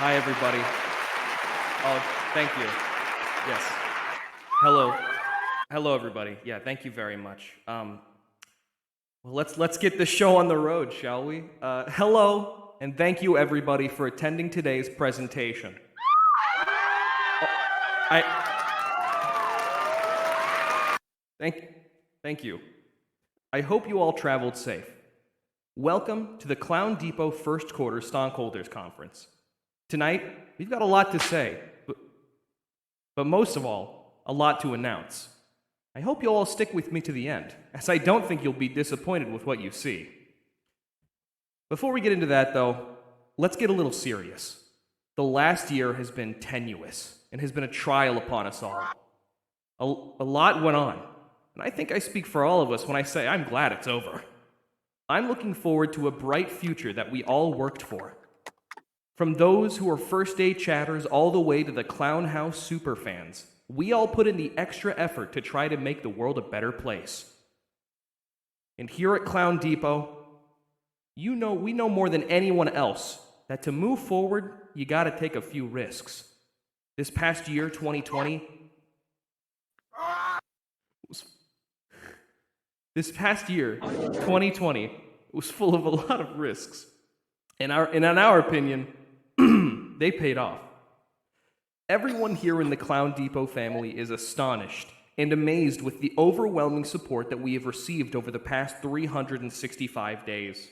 Hi, everybody. Oh, thank you. Yes. Hello. Hello, everybody. Yeah, thank you very much. Well, let's get the show on the road, shall we? Hello, and thank you, everybody, for attending today's presentation. I thank you. I hope you all traveled safe. Welcome to the Clown Depot First Quarter Stonkholders Conference. Tonight, we've got a lot to say, but most of all, a lot to announce. I hope you'll all stick with me to the end, as I don't think you'll be disappointed with what you see. Before we get into that, though, let's get a little serious. The last year has been tenuous and has been a trial upon us all. A lot went on, and I think I speak for all of us when I say I'm glad it's over. I'm looking forward to a bright future that we all worked for. From those who are first-day chatters all the way to the Clown House superfans, we all put in the extra effort to try to make the world a better place. And here at Clown Depot, we know more than anyone else that to move forward, you gotta take a few risks. This past year, 2020, was full of a lot of risks. And in our opinion, they paid off. Everyone here in the Clown Depot family is astonished and amazed with the overwhelming support that we have received over the past 365 days.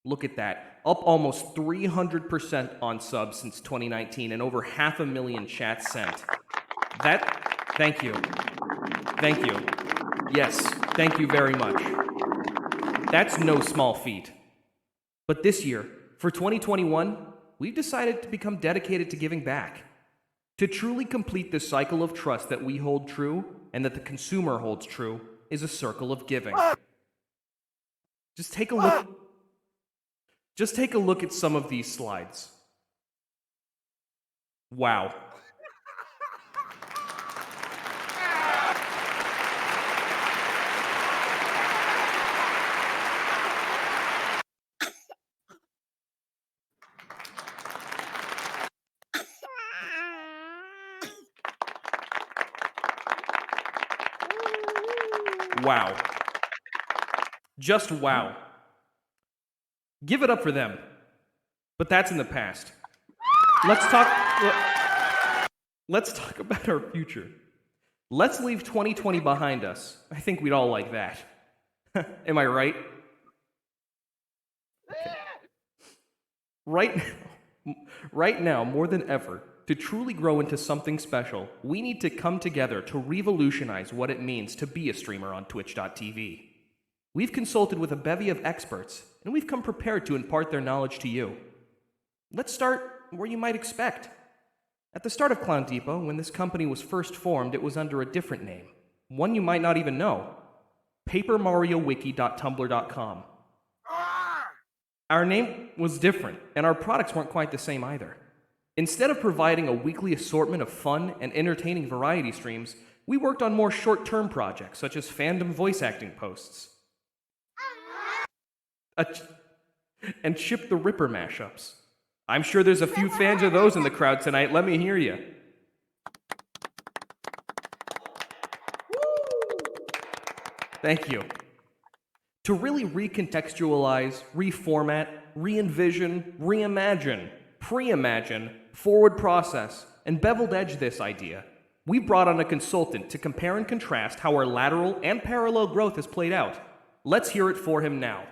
Look at that. Up almost 300% on subs since 2019 and over 500,000 chats sent. Thank you. Thank you. Yes, thank you very much. That's no small feat. But this year, for 2021, we've decided to become dedicated to giving back. To truly complete the cycle of trust that we hold true and that the consumer holds true is a circle of giving. Just take a look at some of these slides. Wow. Wow. Just wow. Give it up for them. But that's in the past. Let's talk about our future. Let's leave 2020 behind us. I think we'd all like that. Am I right? Okay. Right now, more than ever, to truly grow into something special, we need to come together to revolutionize what it means to be a streamer on Twitch.tv. We've consulted with a bevy of experts, and we've come prepared to impart their knowledge to you. Let's start where you might expect. At the start of Clown Depot, when this company was first formed, it was under a different name, one you might not even know, papermariowiki.tumblr.com. Our name was different, and our products weren't quite the same either. Instead of providing a weekly assortment of fun and entertaining variety streams, we worked on more short-term projects, such as fandom voice acting posts. And Chip the Ripper mashups. I'm sure there's a few fans of those in the crowd tonight. Let me hear you. Thank you. To really recontextualize, reformat, re-envision, reimagine, pre-imagine, forward process, and beveled edge this idea, we brought on a consultant to compare and contrast how our lateral and parallel growth has played out. Let's hear it for him now.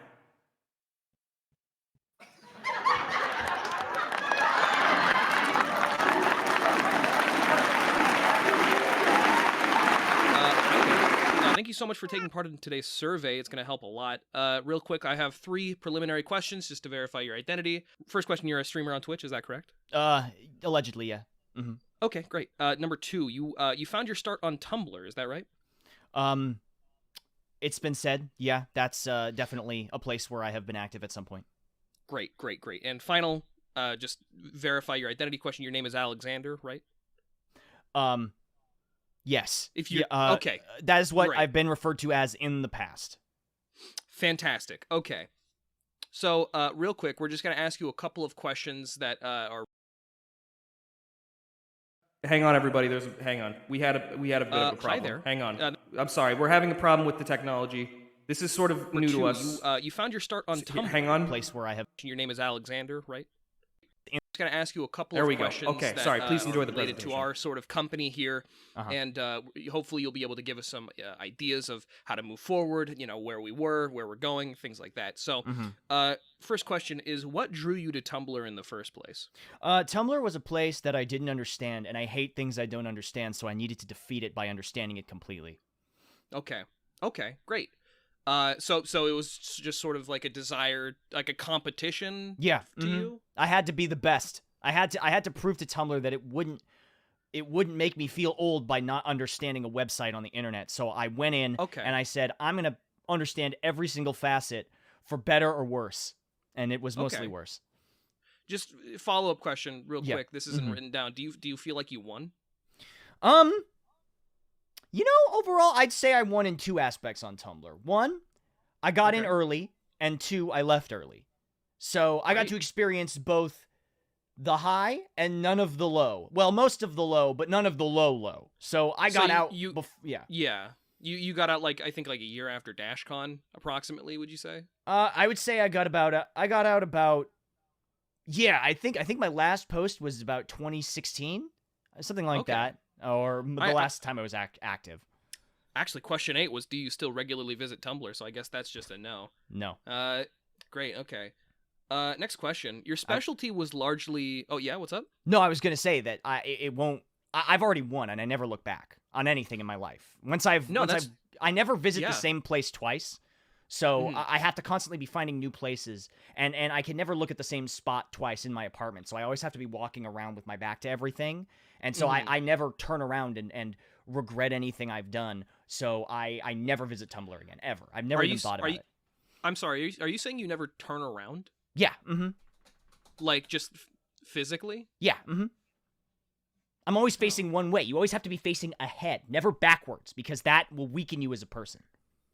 Thank you so much for taking part in today's survey. It's going to help a lot. Real quick, I have 3 preliminary questions just to verify your identity. First question, you're a streamer on Twitch, is that correct? Allegedly, yeah. Mm-hmm. Okay, great. Number 2, you found your start on Tumblr, is that right? It's been said, yeah, that's definitely a place where I have been active at some point. Great. And final, just verify your identity question. Your name is Alexander, right? Yes. If you okay, that is what great. I've been referred to as in the past. Fantastic. Okay. So, real quick, we're just going to ask you a couple of questions that are. Hang on, everybody. Hang on. We had a bit of a problem. Hi there. Hang on. I'm sorry. We're having a problem with the technology. This is sort of Number new two, to us. you found your start on Tumblr. Hang on. Place where I have. Your name is Alexander, right? I'm just going to ask you a couple There of we go. questions Okay, that sorry, please are enjoy the related to presentation. our sort of company here, Uh-huh. and hopefully you'll be able to give us some ideas of how to move forward, where we were, where we're going, things like that. So, first question is, what drew you to Tumblr in the first place? Tumblr was a place that I didn't understand, and I hate things I don't understand, so I needed to defeat it by understanding it completely. Okay, great. So it was just sort of like a desire, like a competition. Yeah. To you. I had to be the best. I had to prove to Tumblr that it wouldn't make me feel old by not understanding a website on the internet. So I went in and I said, I'm going to understand every single facet for better or worse. And it was mostly worse. Just follow-up question real quick. This isn't written down. Do you feel like you won? Overall, I'd say I won in two aspects on Tumblr. One, I got in early, and two, I left early. So I got to experience both the high and none of the low. Well, most of the low, but none of the low. So I got out. Yeah. You got out I think a year after DashCon, approximately. Would you say? I would say I got out about. Yeah, I think my last post was about 2016, something like that, or the last time I was active. Actually, question 8 was, do you still regularly visit Tumblr? So I guess that's just a no. No. Great. Okay. Next question. Your specialty was largely. Oh yeah, what's up? No, I was gonna say that I've already won, and I never look back on anything in my life. I never visit the same place twice, so I have to constantly be finding new places, and I can never look at the same spot twice in my apartment. So I always have to be walking around with my back to everything, and so I never turn around and regret anything I've done. So I never visit Tumblr again, ever. I've never even thought about it. I'm sorry. Are you saying you never turn around? Yeah. Like just physically? Yeah. I'm always facing one way. You always have to be facing ahead, never backwards, because that will weaken you as a person.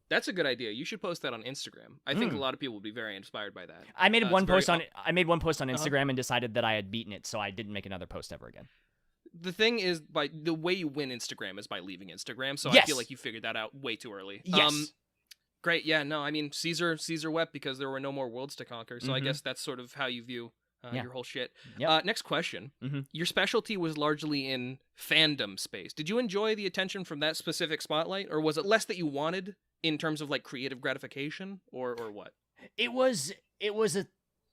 That's a good idea. You should post that on Instagram. I think a lot of people would be very inspired by that. I made one post on Instagram and decided that I had beaten it, so I didn't make another post ever again. The thing is, by the way you win Instagram is by leaving Instagram. So I feel like you figured that out way too early. Yes. Great. Yeah. No. I mean, Caesar wept because there were no more worlds to conquer. So I guess that's sort of how you view your whole shit. Yep. Next question. Your specialty was largely in fandom space. Did you enjoy the attention from that specific spotlight, or was it less that you wanted in terms of creative gratification, or what? It was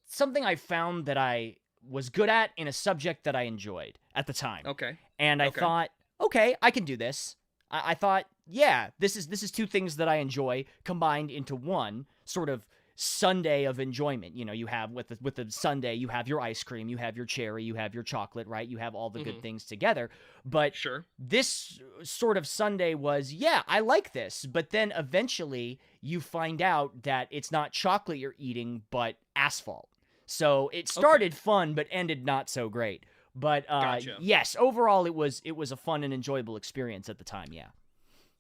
something I found that I was good at in a subject that I enjoyed at the time. Okay. And I thought, okay, I can do this. I thought, yeah, this is two things that I enjoy combined into one sort of sundae of enjoyment. You have with the sundae, you have your ice cream, you have your cherry, you have your chocolate, right? You have all the good things together. But this sort of sundae was, yeah, I like this. But then eventually you find out that it's not chocolate you're eating, but asphalt. So it started fun, but ended not so great. But yes, overall it was a fun and enjoyable experience at the time. Yeah.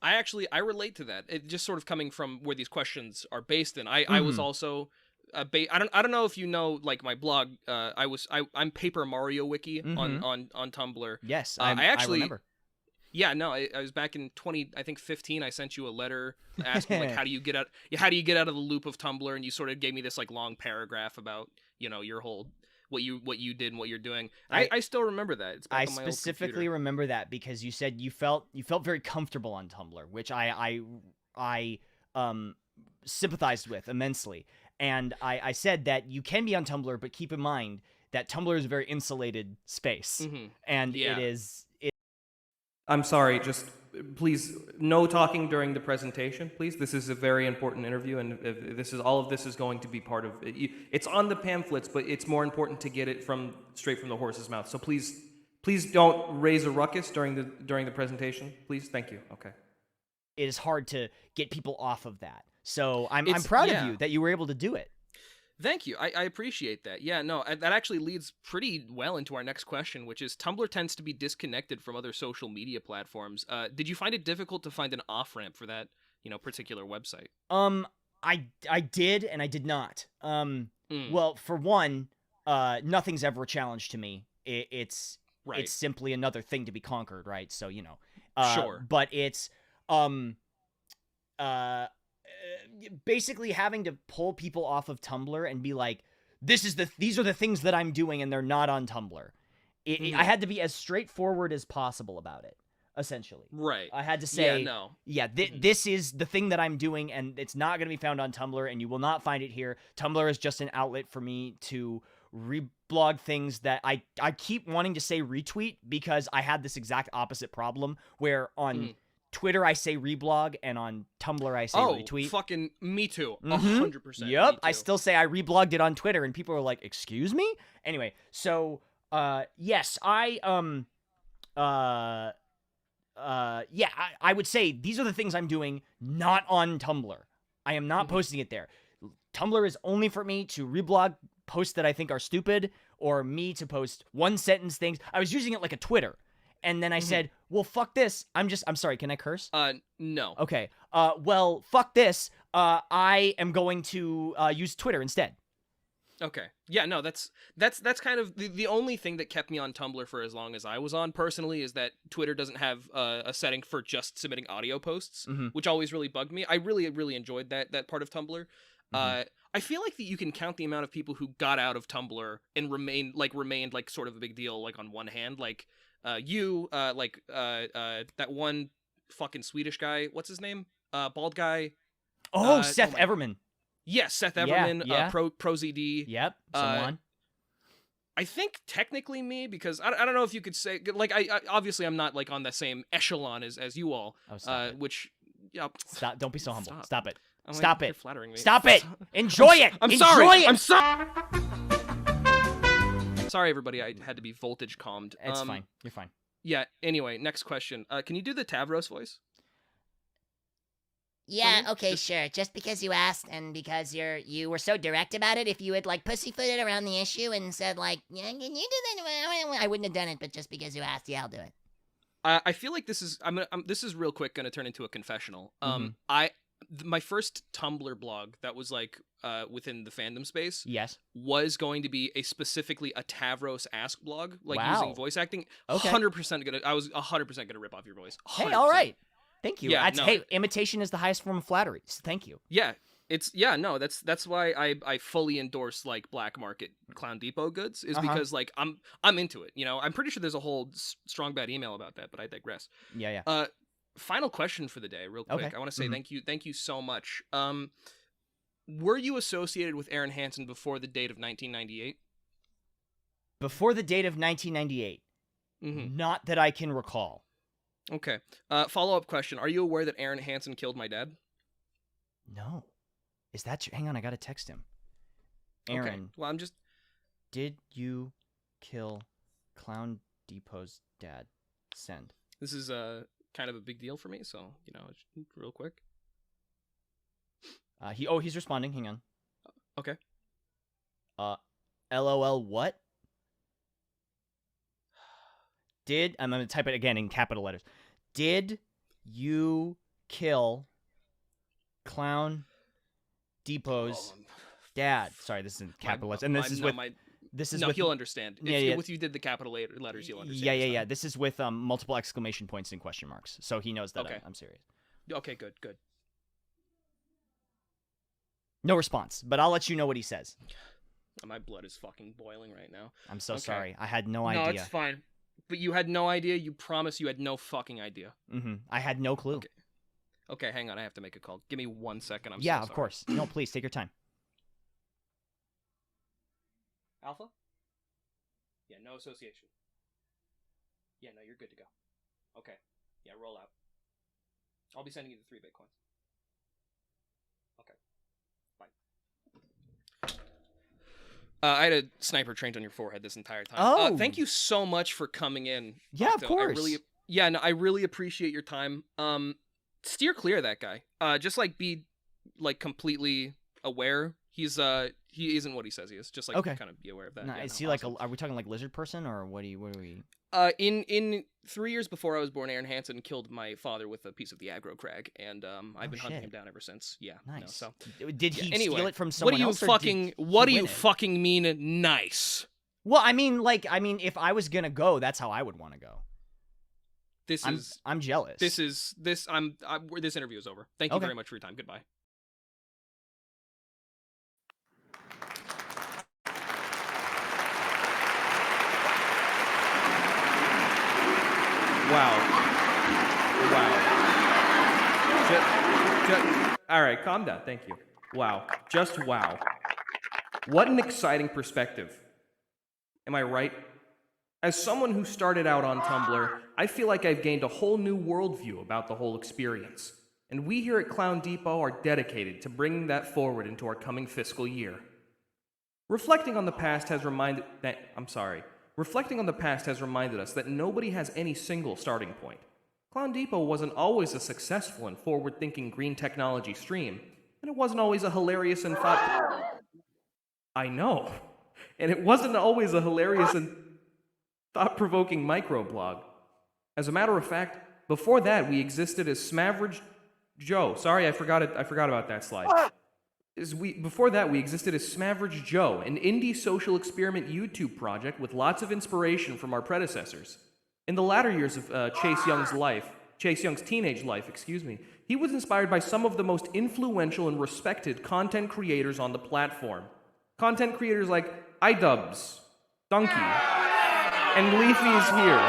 I relate to that. It just sort of coming from where these questions are based in. I was also I don't know if you know my blog. I'm Paper Mario Wiki on Tumblr. Yes, I actually remember. Yeah, no, I was back in 2015. I sent you a letter asking how do you get out of the loop of Tumblr, and you sort of gave me this long paragraph about your whole what you did and what you're doing. I still remember that. It's back on my old specifically computer. remember that because you said you felt very comfortable on Tumblr, which I sympathized with immensely. And I said that you can be on Tumblr, but keep in mind that Tumblr is a very insulated space, and it is. I'm sorry, just please, no talking during the presentation, please. This is a very important interview, and all of this is going to be part of it. It's on the pamphlets, but it's more important to get it straight from the horse's mouth. So please don't raise a ruckus during the presentation, please. Thank you. Okay. It is hard to get people off of that. So I'm proud of you that you were able to do it. Thank you. I appreciate that. Yeah, no, that actually leads pretty well into our next question, which is Tumblr tends to be disconnected from other social media platforms. Did you find it difficult to find an off-ramp for that, particular website? I did and I did not. Well, for one, nothing's ever a challenge to me. It's Right. it's simply another thing to be conquered, right? So, Sure. But it's uh basically having to pull people off of Tumblr and be like, these are the things that I'm doing, and they're not on Tumblr. I had to be as straightforward as possible about it, essentially. Right. I had to say, Yeah, no. This is the thing that I'm doing, and it's not going to be found on Tumblr, and you will not find it here. Tumblr is just an outlet for me to reblog things that I keep wanting to say retweet, because I had this exact opposite problem where on Twitter I say reblog, and on Tumblr I say retweet. Fucking me too. 100%. Yep, I still say I reblogged it on Twitter, and people are like, "Excuse me?" Anyway, so yes, I would say these are the things I'm doing, not on Tumblr. I am not posting it there. Tumblr is only for me to reblog posts that I think are stupid, or me to post one sentence things. I was using it like a Twitter. And then I said, well, fuck this. I'm sorry, can I curse? No. Okay. Well, fuck this. I am going to use Twitter instead. Okay. Yeah, no, that's kind of the only thing that kept me on Tumblr for as long as I was on personally, is that Twitter doesn't have a setting for just submitting audio posts, which always really bugged me. I really, really enjoyed that part of Tumblr. I feel like that you can count the amount of people who got out of Tumblr and remained like sort of a big deal, like on one hand, like that one fucking Swedish guy, what's his name? Bald guy. Seth Everman. Yes, Seth Everman, yeah. ProZD. Yep, someone. I think technically me, because I don't know if you could say, like, I obviously I'm not like on the same echelon as you all. Oh, stop it. Which, yeah. Stop! Don't be so humble. Stop it. I'm Stop like, it. You're flattering me. Stop it. Enjoy it. I'm Enjoy sorry. it. I'm sorry. Sorry, everybody. I had to be voltage calmed. It's fine. You're fine. Yeah. Anyway, next question. Can you do the Tavros voice? Yeah, okay, sure. Just because you asked and because you were so direct about it, if you had like pussyfooted around the issue and said like, yeah, can you do that? I wouldn't have done it, but just because you asked, yeah, I'll do it. I feel like this is this is real quick going to turn into a confessional. My first Tumblr blog that was like within the fandom space, yes, was going to be specifically a Tavros Ask blog, like wow. using voice acting. Okay. 100% gonna. I was 100% gonna rip off your voice. 100%. Hey, all right. Thank you. Yeah, Hey, imitation is the highest form of flattery. So thank you. Yeah, that's why I fully endorse like black market Clown Depot goods, is because like I'm into it. You know, I'm pretty sure there's a whole strong bad email about that, but I digress. Yeah. Final question for the day, real quick. Okay. I want to say thank you so much. Were you associated with Aaron Hansen before the date of 1998? Before the date of 1998, not that I can recall. Okay. Follow-up question. Are you aware that Aaron Hansen killed my dad? No. Is that true? Hang on, I gotta text him. Aaron. Okay. Well, I'm just... Did you kill Clown Depot's dad? Send. This is kind of a big deal for me, so, you know, real quick. He's responding. Hang on. Okay. LOL what? I'm going to type it again in capital letters. Did you kill Clown Depot's dad? Sorry, this is in capital letters. And this is with... he'll understand. If you did the capital letters, you'll understand. Yeah. This is with multiple exclamation points and question marks. So he knows that I'm serious. Okay, good. No response, but I'll let you know what he says. My blood is fucking boiling right now. I'm so sorry. I had no idea. No, it's fine. But you had no idea? You promise you had no fucking idea? I had no clue. Okay, hang on. I have to make a call. Give me 1 second. I'm so yeah, sorry. of course. No, please, take your time. Alpha? Yeah, no association. Yeah, no, you're good to go. Okay. Yeah, roll out. I'll be sending you the 3 Bitcoins. Okay. Bye. I had a sniper trained on your forehead this entire time. Oh! Thank you so much for coming in. Yeah, Octo. of course. I really appreciate your time. Steer clear of that guy. Just like be like completely aware he isn't what he says he is. Just like Okay. kind of be aware of that. Now, Yeah, is no, he like awesome. are we talking like lizard person or what are we? In 3 years before I was born, Aaron Hansen killed my father with a piece of the aggro crag, and I've been hunting shit. him down ever since. Yeah, no, Nice. so Did yeah. he Anyway, steal it from someone else or did what do he you win it? fucking mean nice? Well, I mean, if I was gonna go, that's how I would want to go. I'm jealous. This interview is over. Thank you Okay. very much for your time. Goodbye. Wow. All right, calm down. Thank you. Wow. Just wow. What an exciting perspective. Am I right? As someone who started out on Tumblr, I feel like I've gained a whole new worldview about the whole experience. And we here at Clown Depot are dedicated to bringing that forward into our coming fiscal year. Reflecting on the past has reminded us that nobody has any single starting point. Clown Depot wasn't always a successful and forward-thinking green technology stream, and it wasn't always a hilarious and I know. And it wasn't always a hilarious and thought-provoking microblog. As a matter of fact, before that we existed as Smaverage Joe. Sorry, I forgot about that slide. Before that, we existed as Smaverage Joe, an indie social experiment YouTube project with lots of inspiration from our predecessors. In the latter years of Chase Young's teenage life, he was inspired by some of the most influential and respected content creators on the platform. Content creators like iDubbbz, Donkey, and Leafy's here.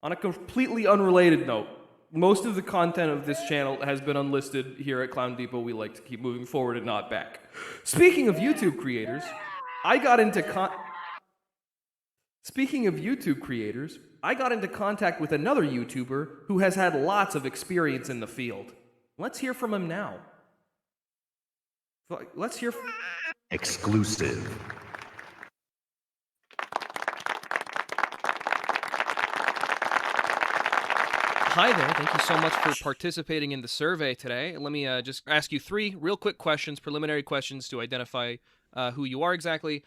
On a completely unrelated note, most of the content of this channel has been unlisted here at Clown Depot. We like to keep moving forward and not back. Speaking of YouTube creators, I got into contact with another YouTuber who has had lots of experience in the field. Let's hear from him now. Exclusive. Hi there. Thank you so much for participating in the survey today. Let me just ask you 3 real quick questions, preliminary questions to identify who you are exactly.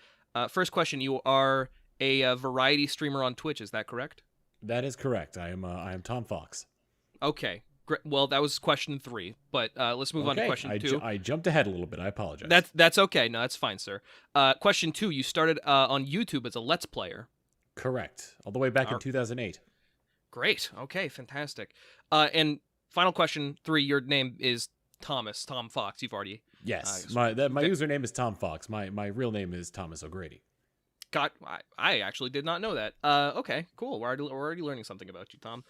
First question: you are a variety streamer on Twitch. Is that correct? That is correct. I am Tom Fox. Okay. Great. Well, that was question 3, but let's move on to question 2. I jumped ahead a little bit. I apologize. That's okay. No, that's fine, sir. Question 2: you started on YouTube as a Let's Player. Correct. All the way back in 2008. Great. Okay, fantastic. And final question 3: your name is Tom Fox. You've already Yes. My username is Tom Fox. My real name is Thomas O'Grady. I actually did not know that. Okay, cool. We're already learning something about you, Tom.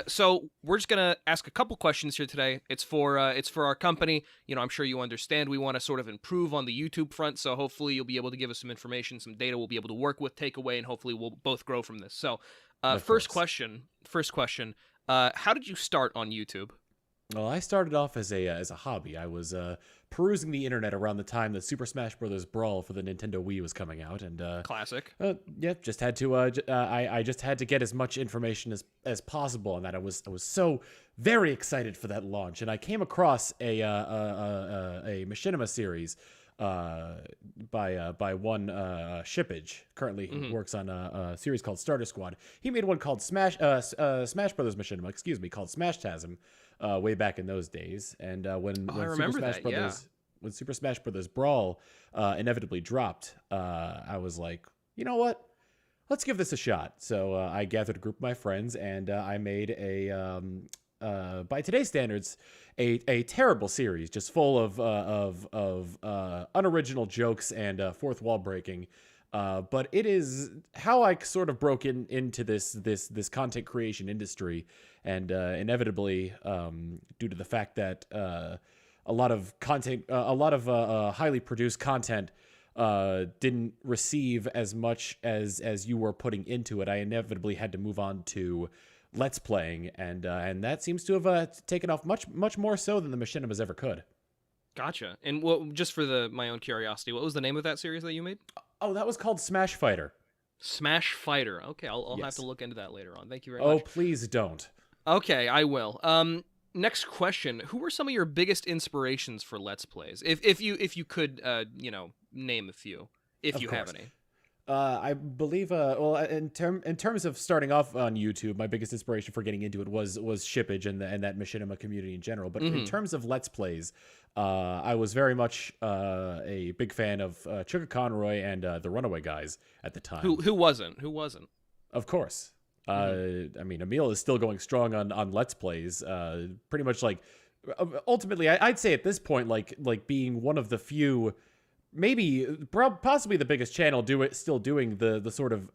So we're just gonna ask a couple questions here today. It's for our company. You know, I'm sure you understand. We want to sort of improve on the YouTube front. So hopefully you'll be able to give us some information, some data we'll be able to work with, take away, and hopefully we'll both grow from this. So, first question. How did you start on YouTube? Well, I started off as a hobby. I was perusing the internet around the time that Super Smash Bros. Brawl for the Nintendo Wii was coming out, and Classic. Yeah, just had to. I just had to get as much information as possible on that. I was so very excited for that launch, and I came across a machinima series by one Shippage. Currently, he works on a series called Starter Squad. He made one called Smash Brothers Machinima, called Smash Tasm. Way back in those days, and when Super Smash Brothers Brawl inevitably dropped, I was like, you know what? Let's give this a shot. So I gathered a group of my friends, and I made by today's standards, a terrible series, just full of unoriginal jokes and fourth wall breaking. But it is how I sort of broke into this content creation industry, and inevitably, due to the fact that a lot of highly produced content didn't receive as much as you were putting into it, I inevitably had to move on to Let's Playing, and that seems to have taken off much more so than the Machinimas ever could. Gotcha. And just for my own curiosity, what was the name of that series that you made? Oh, that was called Smash Fighter. Smash Fighter. Okay, I'll Yes. have to look into that later on. Thank you very much. Oh, please don't. Okay, I will. next question: who were some of your biggest inspirations for Let's Plays? If you could name a few, if Of you have course. any. I believe, well, in terms of starting off on YouTube, my biggest inspiration for getting into it was Shippage and that machinima community in general. But in terms of Let's Plays, I was very much a big fan of Chugga Conroy and the Runaway Guys at the time. Who wasn't? Who wasn't? Of course. I mean, Emil is still going strong on Let's Plays. Pretty much like, ultimately, I'd say at this point, like being one of the few, maybe possibly the biggest channel still doing the sort of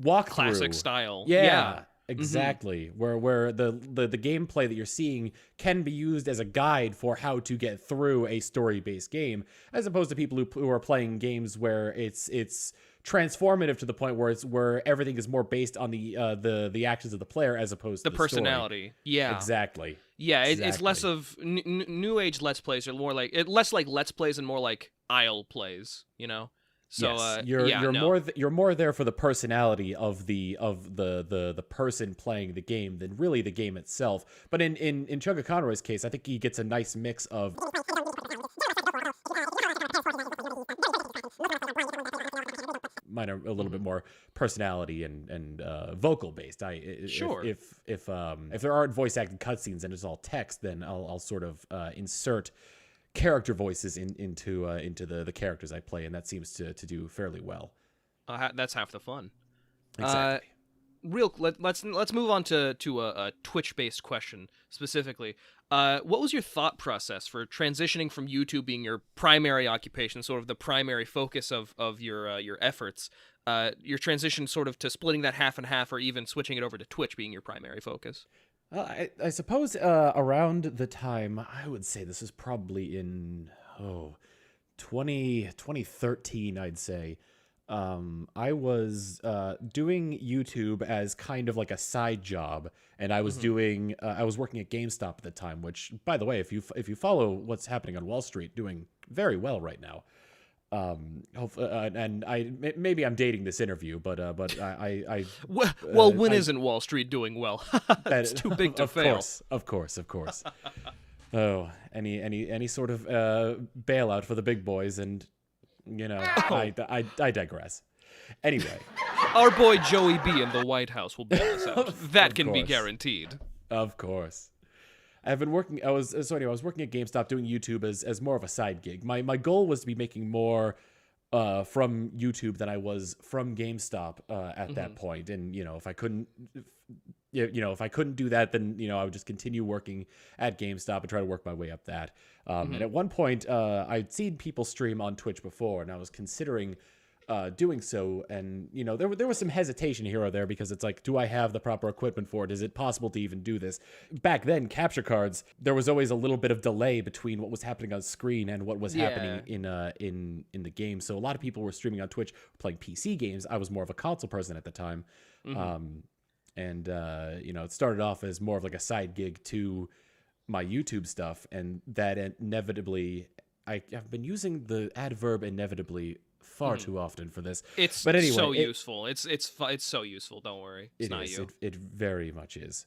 walkthrough Classic style. Yeah. Exactly. Where the gameplay that you're seeing can be used as a guide for how to get through a story-based game, as opposed to people who are playing games where it's transformative to the point where everything is more based on the actions of the player as opposed to The the personality. story. Yeah. Exactly. Yeah, it's Exactly. less of new age Let's Plays, or more like less like Let's Plays and more like aisle plays. So yes, you're more there for the personality of the person playing the game than really the game itself. But in Chugga Conroy's case, I think he gets a nice mix of mine are a little bit more personality and vocal based. Sure. If there aren't voice acted cutscenes and it's all text, then I'll sort of insert character voices into the characters I play, and that seems to do fairly well. that's half the fun. Exactly. Let's move on to a Twitch based question specifically. What was your thought process for transitioning from YouTube being your primary occupation, sort of the primary focus of your efforts, your transition sort of to splitting that half and half, or even switching it over to Twitch being your primary focus? I suppose around the time, I would say this is probably in 2013, I'd say. I was doing YouTube as kind of like a side job, and I was I was working at GameStop at the time, which, by the way, if you follow what's happening on Wall Street, doing very well right now. And maybe I'm dating this interview, but when isn't Wall Street doing well? It's too big to fail. Of course. Oh, any sort of bailout for the big boys, and I digress. Anyway, our boy Joey B in the White House will bail us out. That can be course. guaranteed. Of course. I've been working. I was working at GameStop doing YouTube as more of a side gig. My goal was to be making more from YouTube than I was from GameStop at that point. And if I couldn't do that, then I would just continue working at GameStop and try to work my way up that. And at one point, I'd seen people stream on Twitch before, and I was considering doing so, and there was some hesitation here or there, because it's like, do I have the proper equipment for it? Is it possible to even do this? Back then, capture cards, there was always a little bit of delay between what was happening on screen and what was happening in the game. So a lot of people were streaming on Twitch playing PC games. I was more of a console person at the time. And it started off as more of like a side gig to my YouTube stuff, and that inevitably, I've been using the adverb inevitably far too often for this. But anyway, so useful. It's so useful. Don't worry. It's not you. It very much is.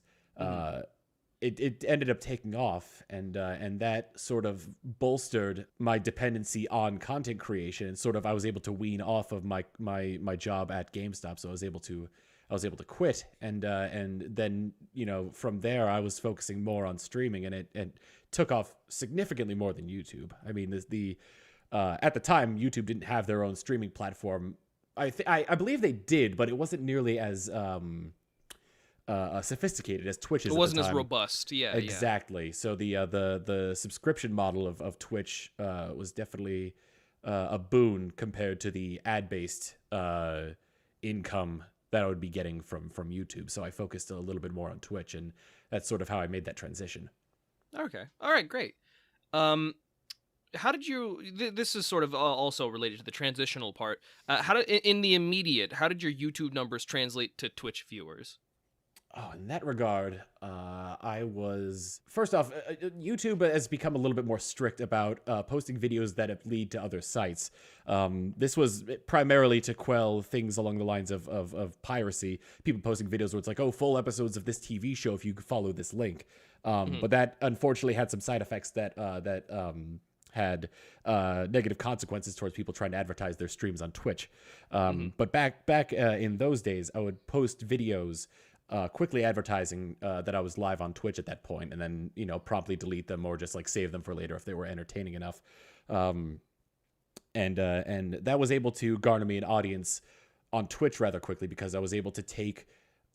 It ended up taking off, and that sort of bolstered my dependency on content creation. And sort of, I was able to wean off of my job at GameStop, so I was able to quit, and then from there I was focusing more on streaming, and it took off significantly more than YouTube. I mean, at the time, YouTube didn't have their own streaming platform. I believe they did, but it wasn't nearly as sophisticated as Twitch is. It wasn't at the as time. robust. Yeah, exactly. Yeah. So the subscription model of Twitch was definitely a boon compared to the ad-based income that I would be getting from YouTube. So I focused a little bit more on Twitch, and that's sort of how I made that transition. Okay. All right. Great. How did you? This is sort of also related to the transitional part. In the immediate, how did your YouTube numbers translate to Twitch viewers? Oh, in that regard, I was first off, YouTube has become a little bit more strict about posting videos that lead to other sites. This was primarily to quell things along the lines of piracy. People posting videos where it's like, oh, full episodes of this TV show if you follow this link. But that unfortunately had some side effects that had negative consequences towards people trying to advertise their streams on Twitch. But back in those days, I would post videos quickly advertising that I was live on Twitch at that point, and then promptly delete them or just like save them for later if they were entertaining enough. And that was able to garner me an audience on Twitch rather quickly because I was able to take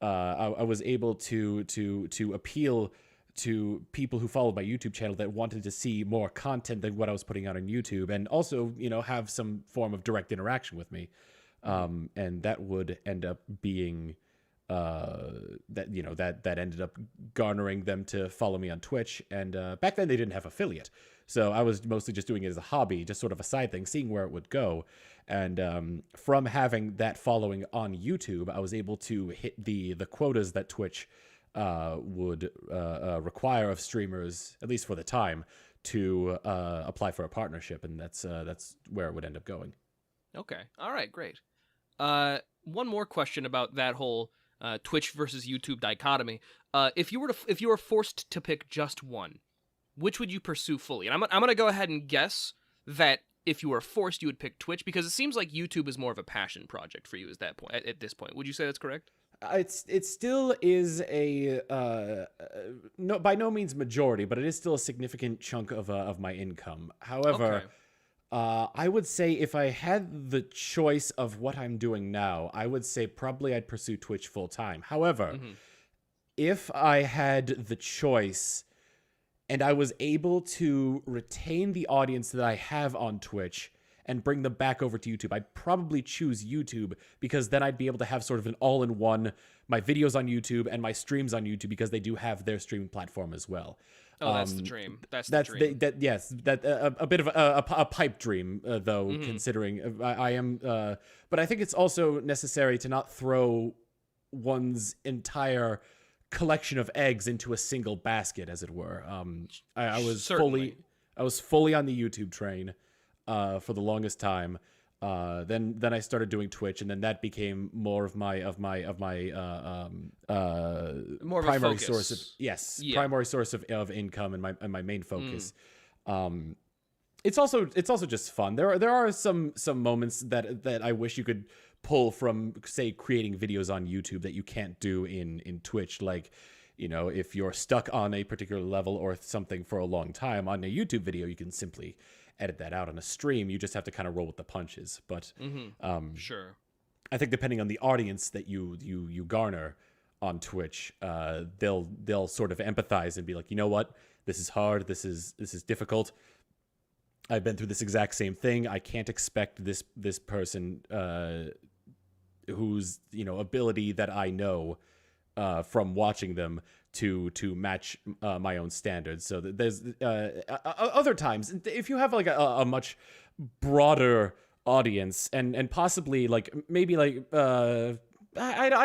I was able to appeal to people who followed my YouTube channel that wanted to see more content than what I was putting out on YouTube, and also, have some form of direct interaction with me. And that would end up being that ended up garnering them to follow me on Twitch. And back then they didn't have affiliate, so I was mostly just doing it as a hobby, just sort of a side thing, seeing where it would go. And from having that following on YouTube, I was able to hit the quotas that Twitch would require of streamers, at least for the time, to apply for a partnership, and that's where it would end up going. Okay. All right. Great. One more question about that whole Twitch versus YouTube dichotomy. If you were forced to pick just one, which would you pursue fully? And I'm gonna go ahead and guess that if you were forced, you would pick Twitch, because it seems like YouTube is more of a passion project for you at this point. Would you say that's correct? It still is a no, by no means majority, but it is still a significant chunk of my income. However, Okay. I would say if I had the choice of what I'm doing now, I would say probably I'd pursue Twitch full time. However, if I had the choice and I was able to retain the audience that I have on Twitch and bring them back over to YouTube, I'd probably choose YouTube, because then I'd be able to have sort of an all-in-one, my videos on YouTube and my streams on YouTube, because they do have their streaming platform as well. Oh, that's the dream. That's the dream. Yes, a bit of a pipe dream, though, considering I am. But I think it's also necessary to not throw one's entire collection of eggs into a single basket, as it were. I was fully on the YouTube train for the longest time. Then I started doing Twitch, and then that became more of my More of a primary focus. source of primary source of income and my main focus. It's also just fun. There are some moments that I wish you could pull from, say, creating videos on YouTube that you can't do in Twitch. Like, if you're stuck on a particular level or something for a long time on a YouTube video, you can simply edit that out. On a stream, you just have to kind of roll with the punches. But Sure. I think depending on the audience that you garner on Twitch, they'll sort of empathize and be like, you know what, this is hard, this is difficult. I've been through this exact same thing. I can't expect this person whose ability that I know from watching them to match my own standards. So there's other times, if you have like a much broader audience and possibly like maybe like I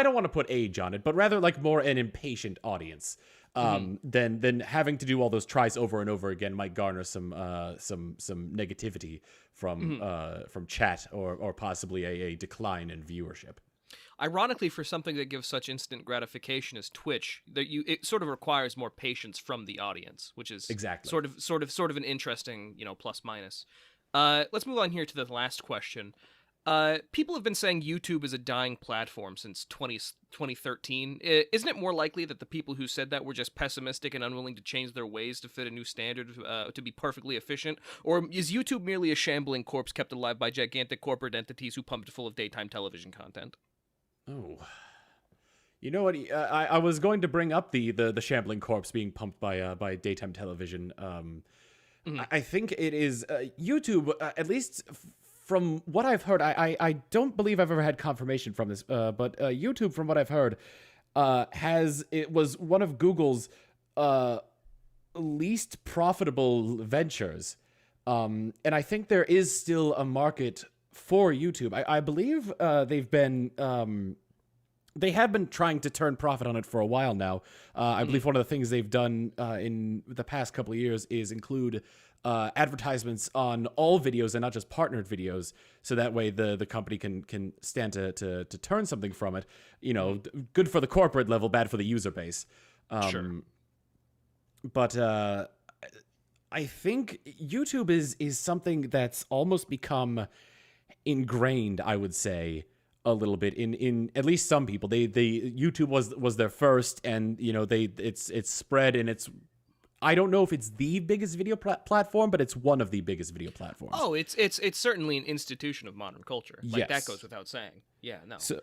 don't want to put age on it, but rather like more an impatient audience, then having to do all those tries over and over again might garner some negativity from chat or possibly a decline in viewership. Ironically, for something that gives such instant gratification as Twitch, it sort of requires more patience from the audience, which is exactly sort of an interesting, plus minus. Let's move on here to the last question. People have been saying YouTube is a dying platform since 2013. Isn't it more likely that the people who said that were just pessimistic and unwilling to change their ways to fit a new standard to be perfectly efficient? Or is YouTube merely a shambling corpse kept alive by gigantic corporate entities who pumped it full of daytime television content? Oh, you know what? I was going to bring up the shambling corpse being pumped by daytime television. I think it is YouTube, at least from what I've heard. I don't believe I've ever had confirmation from this, but YouTube, from what I've heard, it was one of Google's least profitable ventures, and I think there is still a market for YouTube. I believe they've been they have been trying to turn profit on it for a while now. I believe one of the things they've done in the past couple of years is include advertisements on all videos and not just partnered videos, so that way the company can stand to turn something from it. You know, good for the corporate level, bad for the user base. Sure. But I think YouTube is something that's almost become ingrained, I would say, a little bit in at least some people. They YouTube was their first, and you know it's spread, and it's, I don't know if it's the biggest video platform, but it's one of the biggest video platforms. Oh, it's certainly an institution of modern culture. Like, Yes. that goes without saying. Yeah, no. So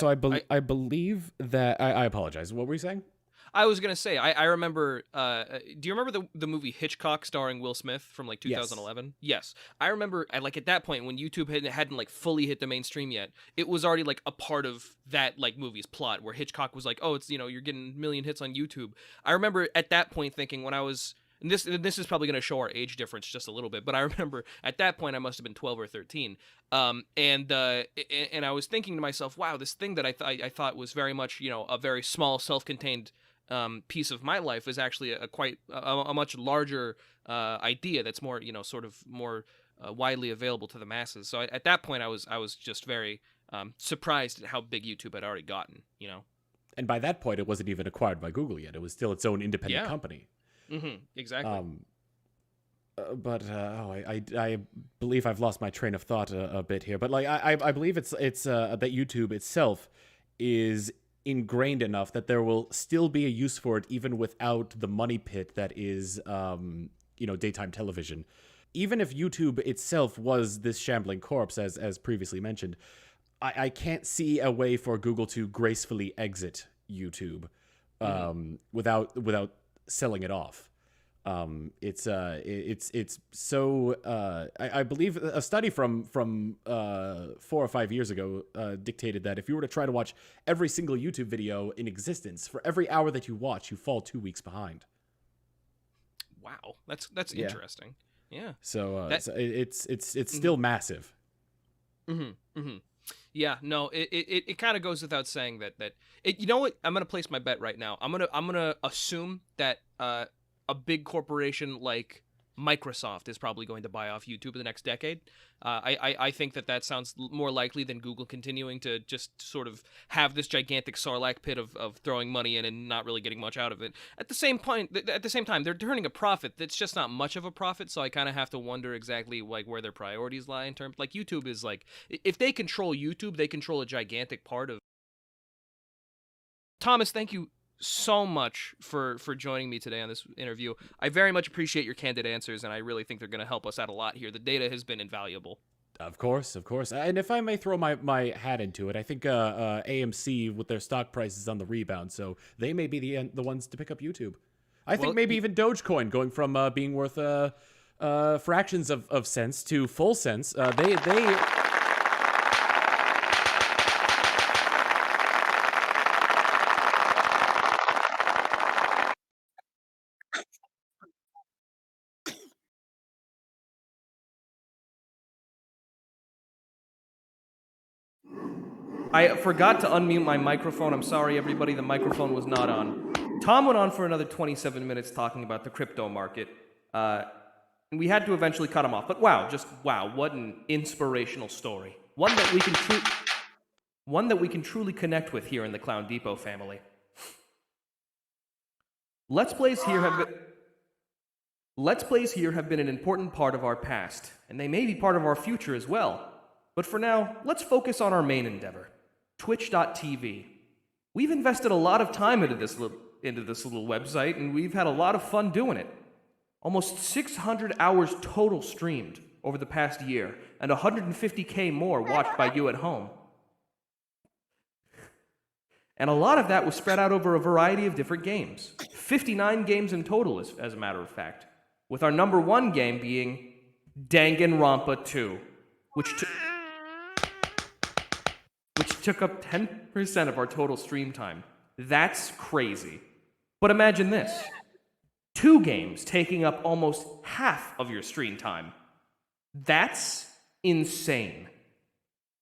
I believe that I apologize. What were you saying? I was gonna say, I remember. Do you remember the movie Hitchcock starring Will Smith from like 2011? Yes, I remember. At that point when YouTube hadn't like fully hit the mainstream yet, it was already like a part of that like movie's plot where Hitchcock was like, oh, it's, you know, you're getting a million hits on YouTube. I remember at that point thinking, when I was, and this is probably gonna show our age difference just a little bit, but I remember at that point I must have been 12 or 13, and I was thinking to myself, wow, this thing that I thought was very much, you know, a very small self-contained piece of my life is actually a much larger idea that's more, you know, sort of more widely available to the masses. So at that point, I was just very surprised at how big YouTube had already gotten, you know. And by that point, it wasn't even acquired by Google yet. It was still its own independent Yeah. company. Mm-hmm. Exactly. I believe I've lost my train of thought a bit here. But like I believe it's that YouTube itself is ingrained enough that there will still be a use for it even without the money pit that is daytime television. Even if YouTube itself was this shambling corpse, as previously mentioned, I can't see a way for Google to gracefully exit YouTube without selling it off. It's so I believe a study from 4 or 5 years ago dictated that if you were to try to watch every single YouTube video in existence, for every hour that you watch, you fall 2 weeks behind. Wow, that's interesting. Yeah. So it's still massive. Mm-hmm. Mm-hmm. Yeah. No. It kind of goes without saying that you know what? I'm gonna place my bet right now. I'm gonna assume that a big corporation like Microsoft is probably going to buy off YouTube in the next decade. I think that sounds more likely than Google continuing to just sort of have this gigantic Sarlacc pit of throwing money in and not really getting much out of it. At the same time, they're turning a profit that's just not much of a profit. So I kind of have to wonder exactly like where their priorities lie in terms. Like, YouTube is like, if they control YouTube, they control a gigantic part of. Thomas, thank you so much for joining me today on this interview. I very much appreciate your candid answers, and I really think they're going to help us out a lot here. The data has been invaluable. Of course. And if I may throw my hat into it, I think AMC, with their stock prices on the rebound, so they may be the ones to pick up YouTube. I think maybe even Dogecoin going from being worth fractions of cents to full cents. They I forgot to unmute my microphone. I'm sorry, everybody. The microphone was not on. Tom went on for another 27 minutes talking about the crypto market. And we had to eventually cut him off. But wow, what an inspirational story. One that we can truly connect with here in the Clown Depot family. Let's Plays here have been an important part of our past, and they may be part of our future as well. But for now, let's focus on our main endeavor, Twitch.tv. We've invested a lot of time into this little website, and we've had a lot of fun doing it. Almost 600 hours total streamed over the past year, and 150K more watched by you at home. And a lot of that was spread out over a variety of different games. 59 games in total, as a matter of fact. With our number one game being Danganronpa 2, which took up 10% of our total stream time. That's crazy. But imagine this. 2 games taking up almost half of your stream time. That's insane.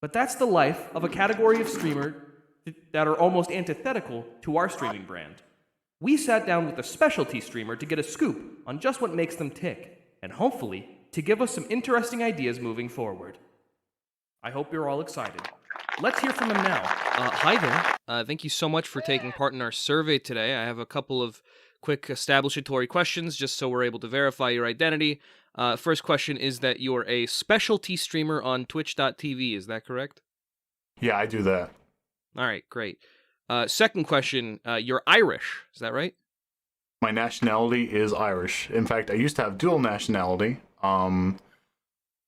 But that's the life of a category of streamer that are almost antithetical to our streaming brand. We sat down with a specialty streamer to get a scoop on just what makes them tick, and hopefully to give us some interesting ideas moving forward. I hope you're all excited. Let's hear from him now. Hi there. Thank you so much for taking part in our survey today. I have a couple of quick establishatory questions just so we're able to verify your identity. First question is that you're a specialty streamer on twitch.tv, is that correct? Yeah, I do that. All right, great. Second question, you're Irish, is that right? My nationality is Irish. In fact, I used to have dual nationality. I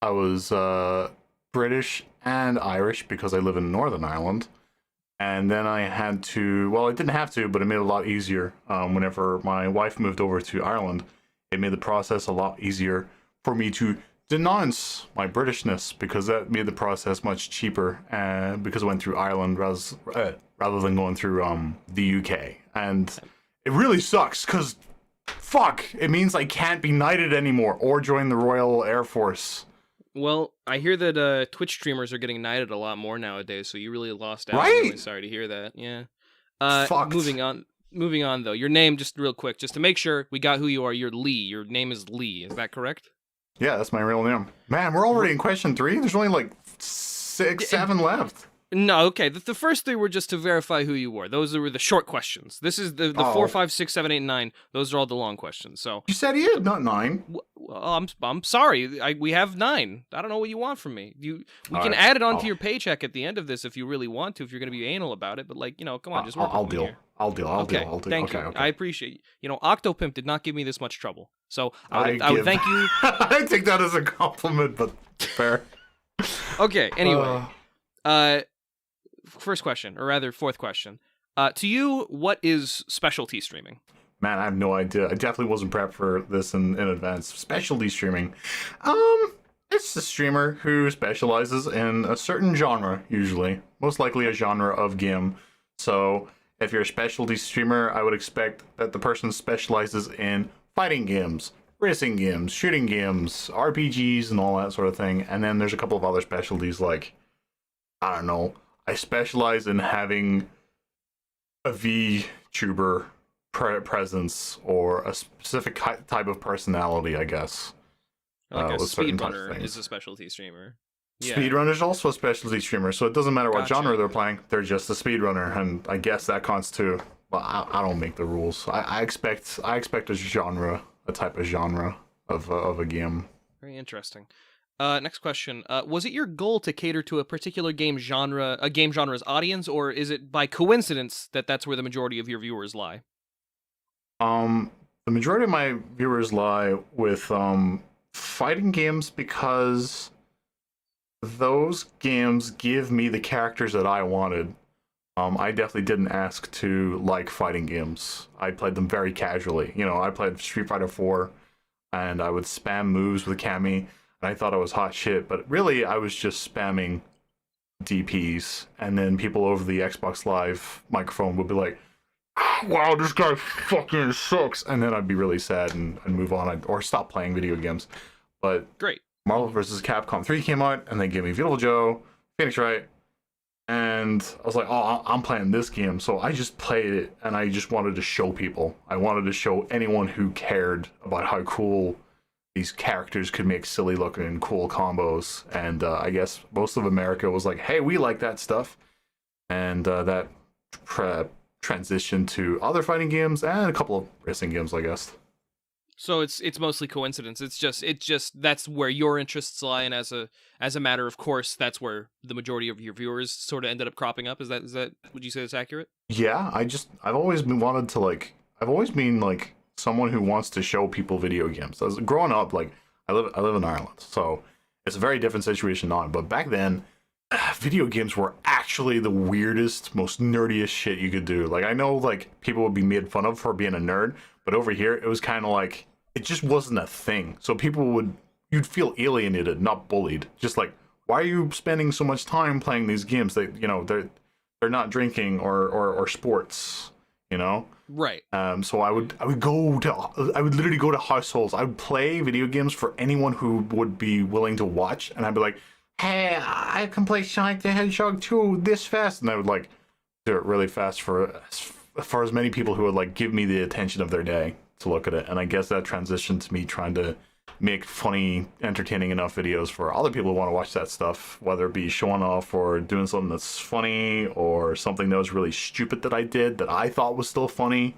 was British and Irish because I live in Northern Ireland. And then I had to, well, I didn't have to, but it made it a lot easier. Whenever my wife moved over to Ireland, it made the process a lot easier for me to denounce my Britishness, because that made the process much cheaper, because I went through Ireland rather than going through the UK. And it really sucks, because fuck, it means I can't be knighted anymore or join the Royal Air Force. Well, I hear that Twitch streamers are getting knighted a lot more nowadays, so you really lost out. Right? I'm really sorry to hear that. Yeah. Fucked. Moving on though. Your name, just real quick, just to make sure we got who you are. You're Lee. Your name is Lee. Is that correct? Yeah, that's my real name. Man, we're already in question 3. There's only like 6, 7 left. No, okay. The first 3 were just to verify who you were. Those were the short questions. This is the 4, 5, 6, 7, 8, and 9. Those are all the long questions. So You said he had not 9. I'm sorry. We have 9. I don't know what you want from me. We can add it onto your paycheck at the end of this if you really want to. If you're going to be anal about it, but come on, just work I'll with me deal. here. I'll deal. Thank you. Okay. I appreciate you. Octopimp did not give me this much trouble, so I would give- thank you. I take that as a compliment, but fair. Okay. Anyway, first question, or rather, fourth question. To you, what is specialty streaming? Man, I have no idea. I definitely wasn't prepped for this in advance. Specialty streaming. It's a streamer who specializes in a certain genre, usually. Most likely a genre of game. So, if you're a specialty streamer, I would expect that the person specializes in fighting games, racing games, shooting games, RPGs, and all that sort of thing. And then there's a couple of other specialties like, I don't know, I specialize in having a VTuber presence or a specific type of personality, I guess. Like a with certain types of speedrunner things. is a specialty streamer. Yeah. Speedrunner is also a specialty streamer, so it doesn't matter what Gotcha. genre they're playing. They're just a speedrunner, and I guess that counts too. Well, I don't make the rules. I expect a genre, a type of genre of a game. Very interesting. Next question. Was it your goal to cater to a particular game genre's audience, or is it by coincidence that that's where the majority of your viewers lie? The majority of my viewers lie with fighting games because those games give me the characters that I wanted. I definitely didn't ask to like fighting games. I played them very casually. I played Street Fighter 4, and I would spam moves with Cammy, and I thought I was hot shit, but really I was just spamming DPs, and then people over the Xbox Live microphone would be like, wow, this guy fucking sucks, and then I'd be really sad and move on, or stop playing video games. But Great. Marvel vs. Capcom 3 came out, and they gave me Beautiful Joe, Phoenix Wright, and I was like, oh, I'm playing this game. So I just played it, and I just wanted to show people. I wanted to show anyone who cared about how cool these characters could make silly looking cool combos. And I guess most of America was like, hey, we like that stuff. And that transitioned to other fighting games and a couple of racing games, I guess. So it's mostly coincidence. It's just that's where your interests lie, and as a matter of course, that's where the majority of your viewers sort of ended up cropping up. Is that would you say that's accurate? Yeah, I've always been someone who wants to show people video games. As growing up, I live in Ireland, so it's a very different situation now. But back then, video games were actually the weirdest, most nerdiest shit you could do. I know people would be made fun of for being a nerd, but over here it was kind of like it just wasn't a thing. So you'd feel alienated, not bullied. Just like, why are you spending so much time playing these games? They're not drinking or sports, Right. So I would literally go to households. I would play video games for anyone who would be willing to watch, and I'd be like, hey, I can play Sonic the Hedgehog 2 this fast, and I would do it really fast for as many people who would like give me the attention of their day to look at it. And I guess that transitioned to me trying to make funny, entertaining enough videos for other people who want to watch that stuff, whether it be showing off or doing something that's funny or something that was really stupid that I did that I thought was still funny.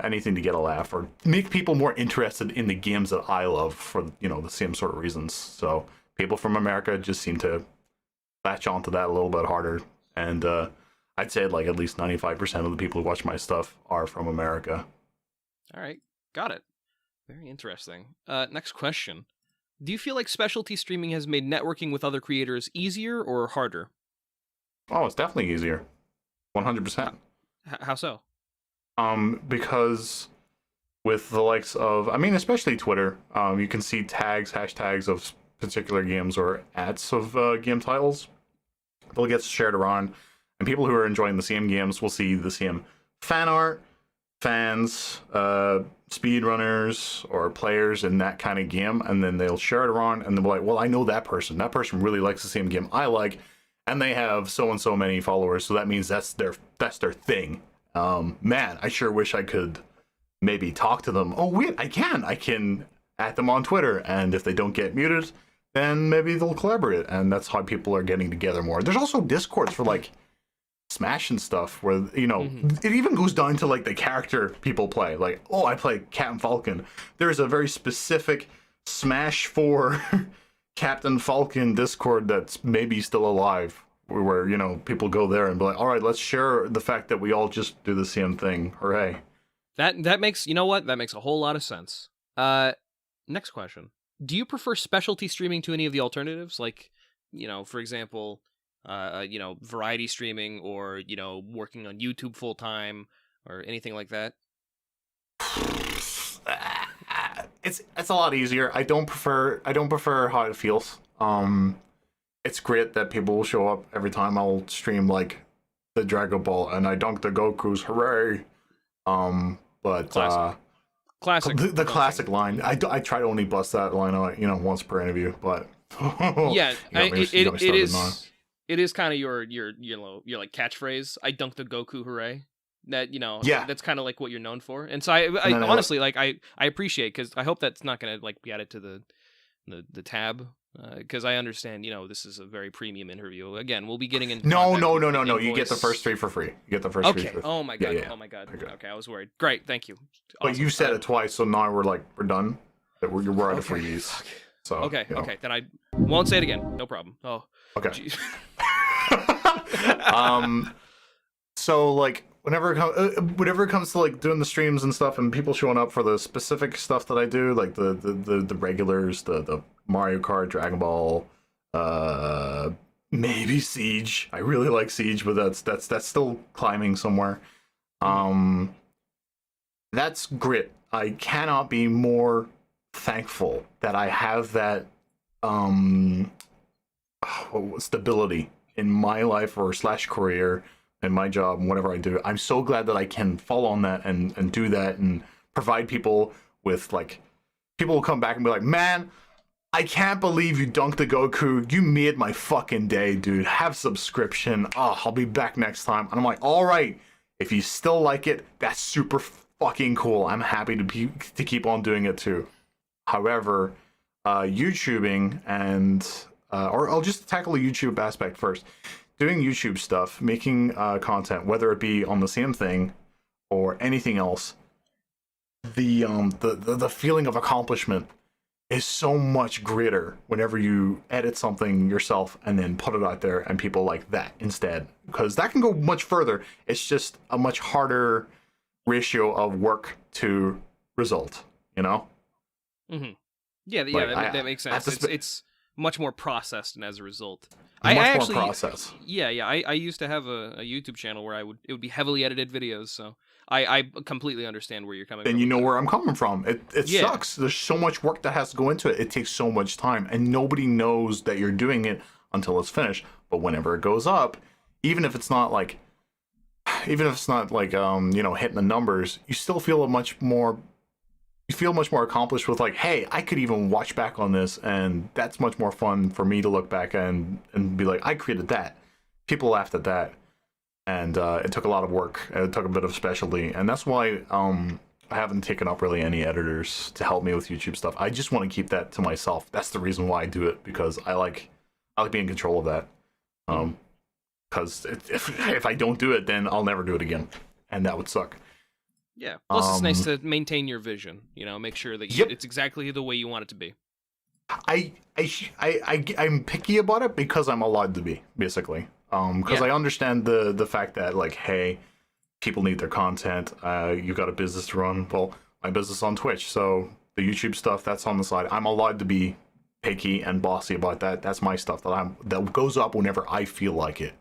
Anything to get a laugh or make people more interested in the games that I love for, you know, the same sort of reasons. So people from America just seem to latch onto that a little bit harder. And I'd say like at least 95% of the people who watch my stuff are from America. All right, got it. Very interesting. Next question. Do you feel like specialty streaming has made networking with other creators easier or harder? Oh, it's definitely easier. 100%. How so? Because with the likes of, I mean, especially Twitter, you can see hashtags of particular games or ads of game titles. They'll get shared around, and people who are enjoying the same games will see the same fan art, fans, speedrunners, or players in that kind of game, and then they'll share it around, and they'll be like, well, I know that person. That person really likes the same game I like, and they have so and so many followers, so that means that's their thing. Man, I sure wish I could maybe talk to them. Oh wait, I can at them on Twitter, and if they don't get muted, then maybe they'll collaborate, and that's how people are getting together more. There's also Discords for like Smash and stuff where, you know, it even goes down to like the character people play. Like, oh, I play Captain Falcon. There's a very specific Smash 4 Captain Falcon Discord that's maybe still alive, where, you know, people go there and be like, all right, let's share the fact that we all just do the same thing. Hooray. That makes, you know what? That makes a whole lot of sense. Next question. Do you prefer specialty streaming to any of the alternatives? Like, you know, for example, you know, variety streaming, or, you know, working on YouTube full time, or anything like that? It's a lot easier. I don't prefer how it feels. It's great that people will show up every time I'll stream like the Dragon Ball and I dunk the Gokus, hooray! But Classic. The classic line. I try to only bust that line out, you know, once per interview, but Yeah, it it is kind of your like catchphrase. I dunked the Goku, hooray! That, you know, yeah, that's kind of like what you're known for. And so I honestly like I appreciate, because I hope that's not gonna like be added to the tab. Because I understand, you know, this is a very premium interview. Again, we'll be getting into no. You get the first 3 for free. You get the first 3 for free. Oh my god. Yeah. Oh my god. Okay, I was worried. Great, thank you. But you said it twice, so now we're done. That we're out of freebies. So okay, you know. okay, then I won't say it again. No problem. Oh. Okay. So like whenever it comes to like doing the streams and stuff, and people showing up for the specific stuff that I do, like the regulars, the Mario Kart, Dragon Ball, maybe Siege. I really like Siege, but that's still climbing somewhere. That's grit. I cannot be more thankful that I have that stability in my life or / career and my job and whatever I do. I'm so glad that I can fall on that and do that and provide people with, like, people will come back and be like, man, I can't believe you dunked the Goku. You made my fucking day, dude. Have subscription. Oh, I'll be back next time. And I'm like, all right, if you still like it, that's super fucking cool. I'm happy to keep on doing it too. However, YouTubing and or I'll just tackle the YouTube aspect first. Doing YouTube stuff, making content, whether it be on the same thing or anything else, the feeling of accomplishment is so much greater whenever you edit something yourself and then put it out there and people like that instead, because that can go much further. It's just a much harder ratio of work to result, you know? Mm-hmm. Yeah, Like, that makes sense. It's much more processed, and as a result, more process. Yeah. I used to have a YouTube channel where it would be heavily edited videos, so I completely understand where you're coming from. And you know where I'm coming from. It Yeah. sucks. There's so much work that has to go into it. It takes so much time, and nobody knows that you're doing it until it's finished. But whenever it goes up, even if it's not like you know, hitting the numbers, you still feel much more accomplished with, like, hey, I could even watch back on this, and that's much more fun for me to look back and be like, I created that. People laughed at that. and it took a lot of work. It took a bit of specialty, and that's why I haven't taken up really any editors to help me with YouTube stuff. I just want to keep that to myself. That's the reason why I do it, because I like being in control of that. Because if I don't do it, then I'll never do it again, and that would suck. Yeah. Plus, it's nice to maintain your vision. Make sure that it's exactly the way you want it to be. I'm picky about it because I'm allowed to be, basically. Because I understand the fact that, like, hey, people need their content. You got a business to run. Well, my business on Twitch, so the YouTube stuff that's on the side. I'm allowed to be picky and bossy about that. That's my stuff that goes up whenever I feel like it.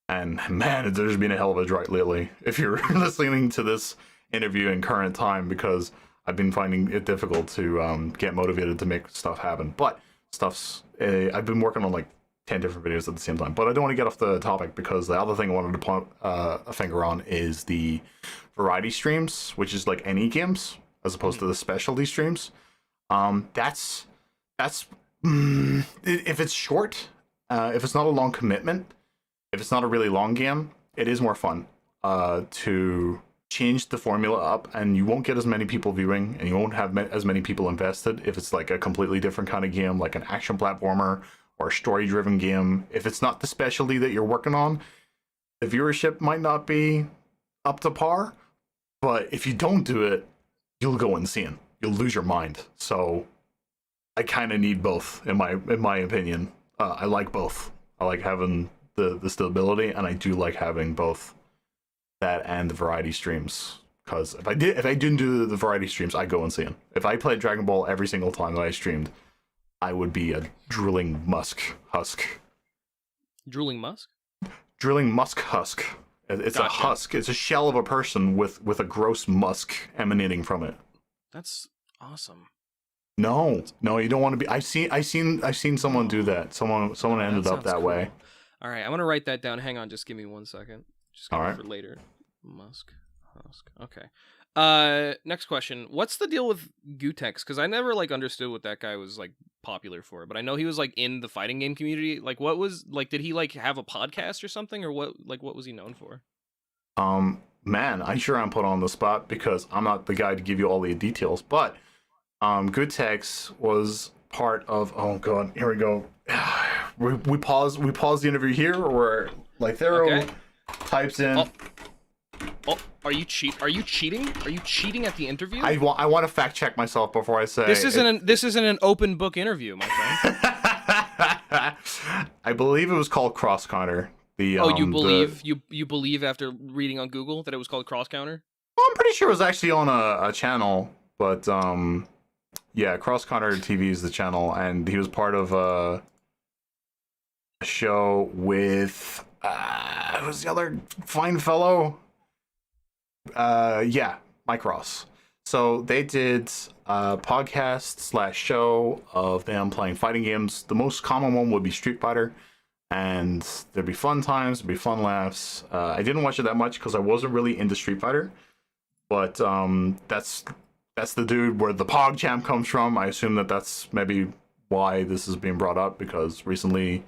And man, there's been a hell of a drought lately. If you're listening to this interview in current time, because I've been finding it difficult to get motivated to make stuff happen. But stuff's I've been working on like 10 different videos at the same time. But I don't want to get off the topic, because the other thing I wanted to point a finger on is the variety streams, which is like any games as opposed to the specialty streams. That's if it's short, if it's not a long commitment, if it's not a really long game, it is more fun to change the formula up, and you won't get as many people viewing, and you won't have as many people invested if it's like a completely different kind of game, like an action platformer or a story-driven game. If it's not the specialty that you're working on, the viewership might not be up to par, but if you don't do it, you'll go insane. You'll lose your mind. So I kind of need both, in my opinion. I like both. I like having the stability, and I do like having both that and the variety streams. Because if I didn't do the variety streams, I'd go insane. If I played Dragon Ball every single time that I streamed, I would be a drooling husk. Drooling musk? Drilling musk husk. It's Gotcha. a husk. It's a shell of a person with a gross musk emanating from it. That's awesome. No, you don't want to be. I've seen someone do that. Someone ended up that way. All right, I'm gonna write that down. Hang on, just give me 1 second. Just All right. for later. Musk. Okay. Next question. What's the deal with Gutex? Because I never understood what that guy was popular for, but I know he was in the fighting game community. What was did he have a podcast or something, or what was he known for? Man, I sure am put on the spot because I'm not the guy to give you all the details, but Gutex was part of. Oh god, here we go. We pause the interview here, or Thero Okay. types in. Oh, are you cheating? Are you cheating at the interview? I want to fact check myself before I say this isn't an open book interview, my friend. I believe it was called Cross Counter. You believe after reading on Google that it was called Cross Counter? Well, I'm pretty sure it was actually on a channel, but yeah, Cross Counter TV is the channel, and he was part of a show with who's the other fine fellow? Yeah, Mike Ross. So they did a podcast / show of them playing fighting games. The most common one would be Street Fighter, and there'd be fun times, there'd be fun laughs. I didn't watch it that much because I wasn't really into Street Fighter, but that's the dude where the PogChamp comes from. I assume that's maybe why this is being brought up, because recently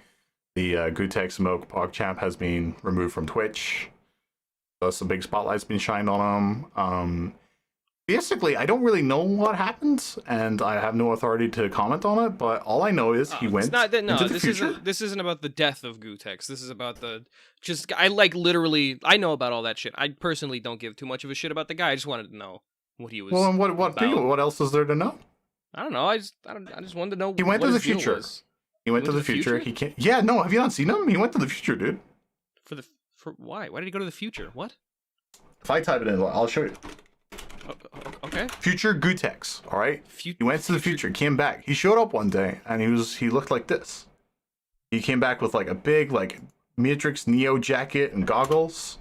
the Gutex Smoke PogChamp has been removed from Twitch. Thus a big spotlight's been shined on him. Basically, I don't really know what happened, and I have no authority to comment on it, but all I know is he went into the future. This isn't about the death of Gutex. This is about I know about all that shit. I personally don't give too much of a shit about the guy. I just wanted to know what he was. Well, and what else is there to know? I don't know. I just wanted to know. He went what to the his deal future. was. He went to the future. He can't. Yeah, no. Have you not seen him? He went to the future, dude. For why? Why did he go to the future? What? If I type it in, I'll show you. Okay. Future Gutex. All right. He went to the future. Came back. He showed up one day, and he looked like this. He came back with a big Matrix Neo jacket and goggles,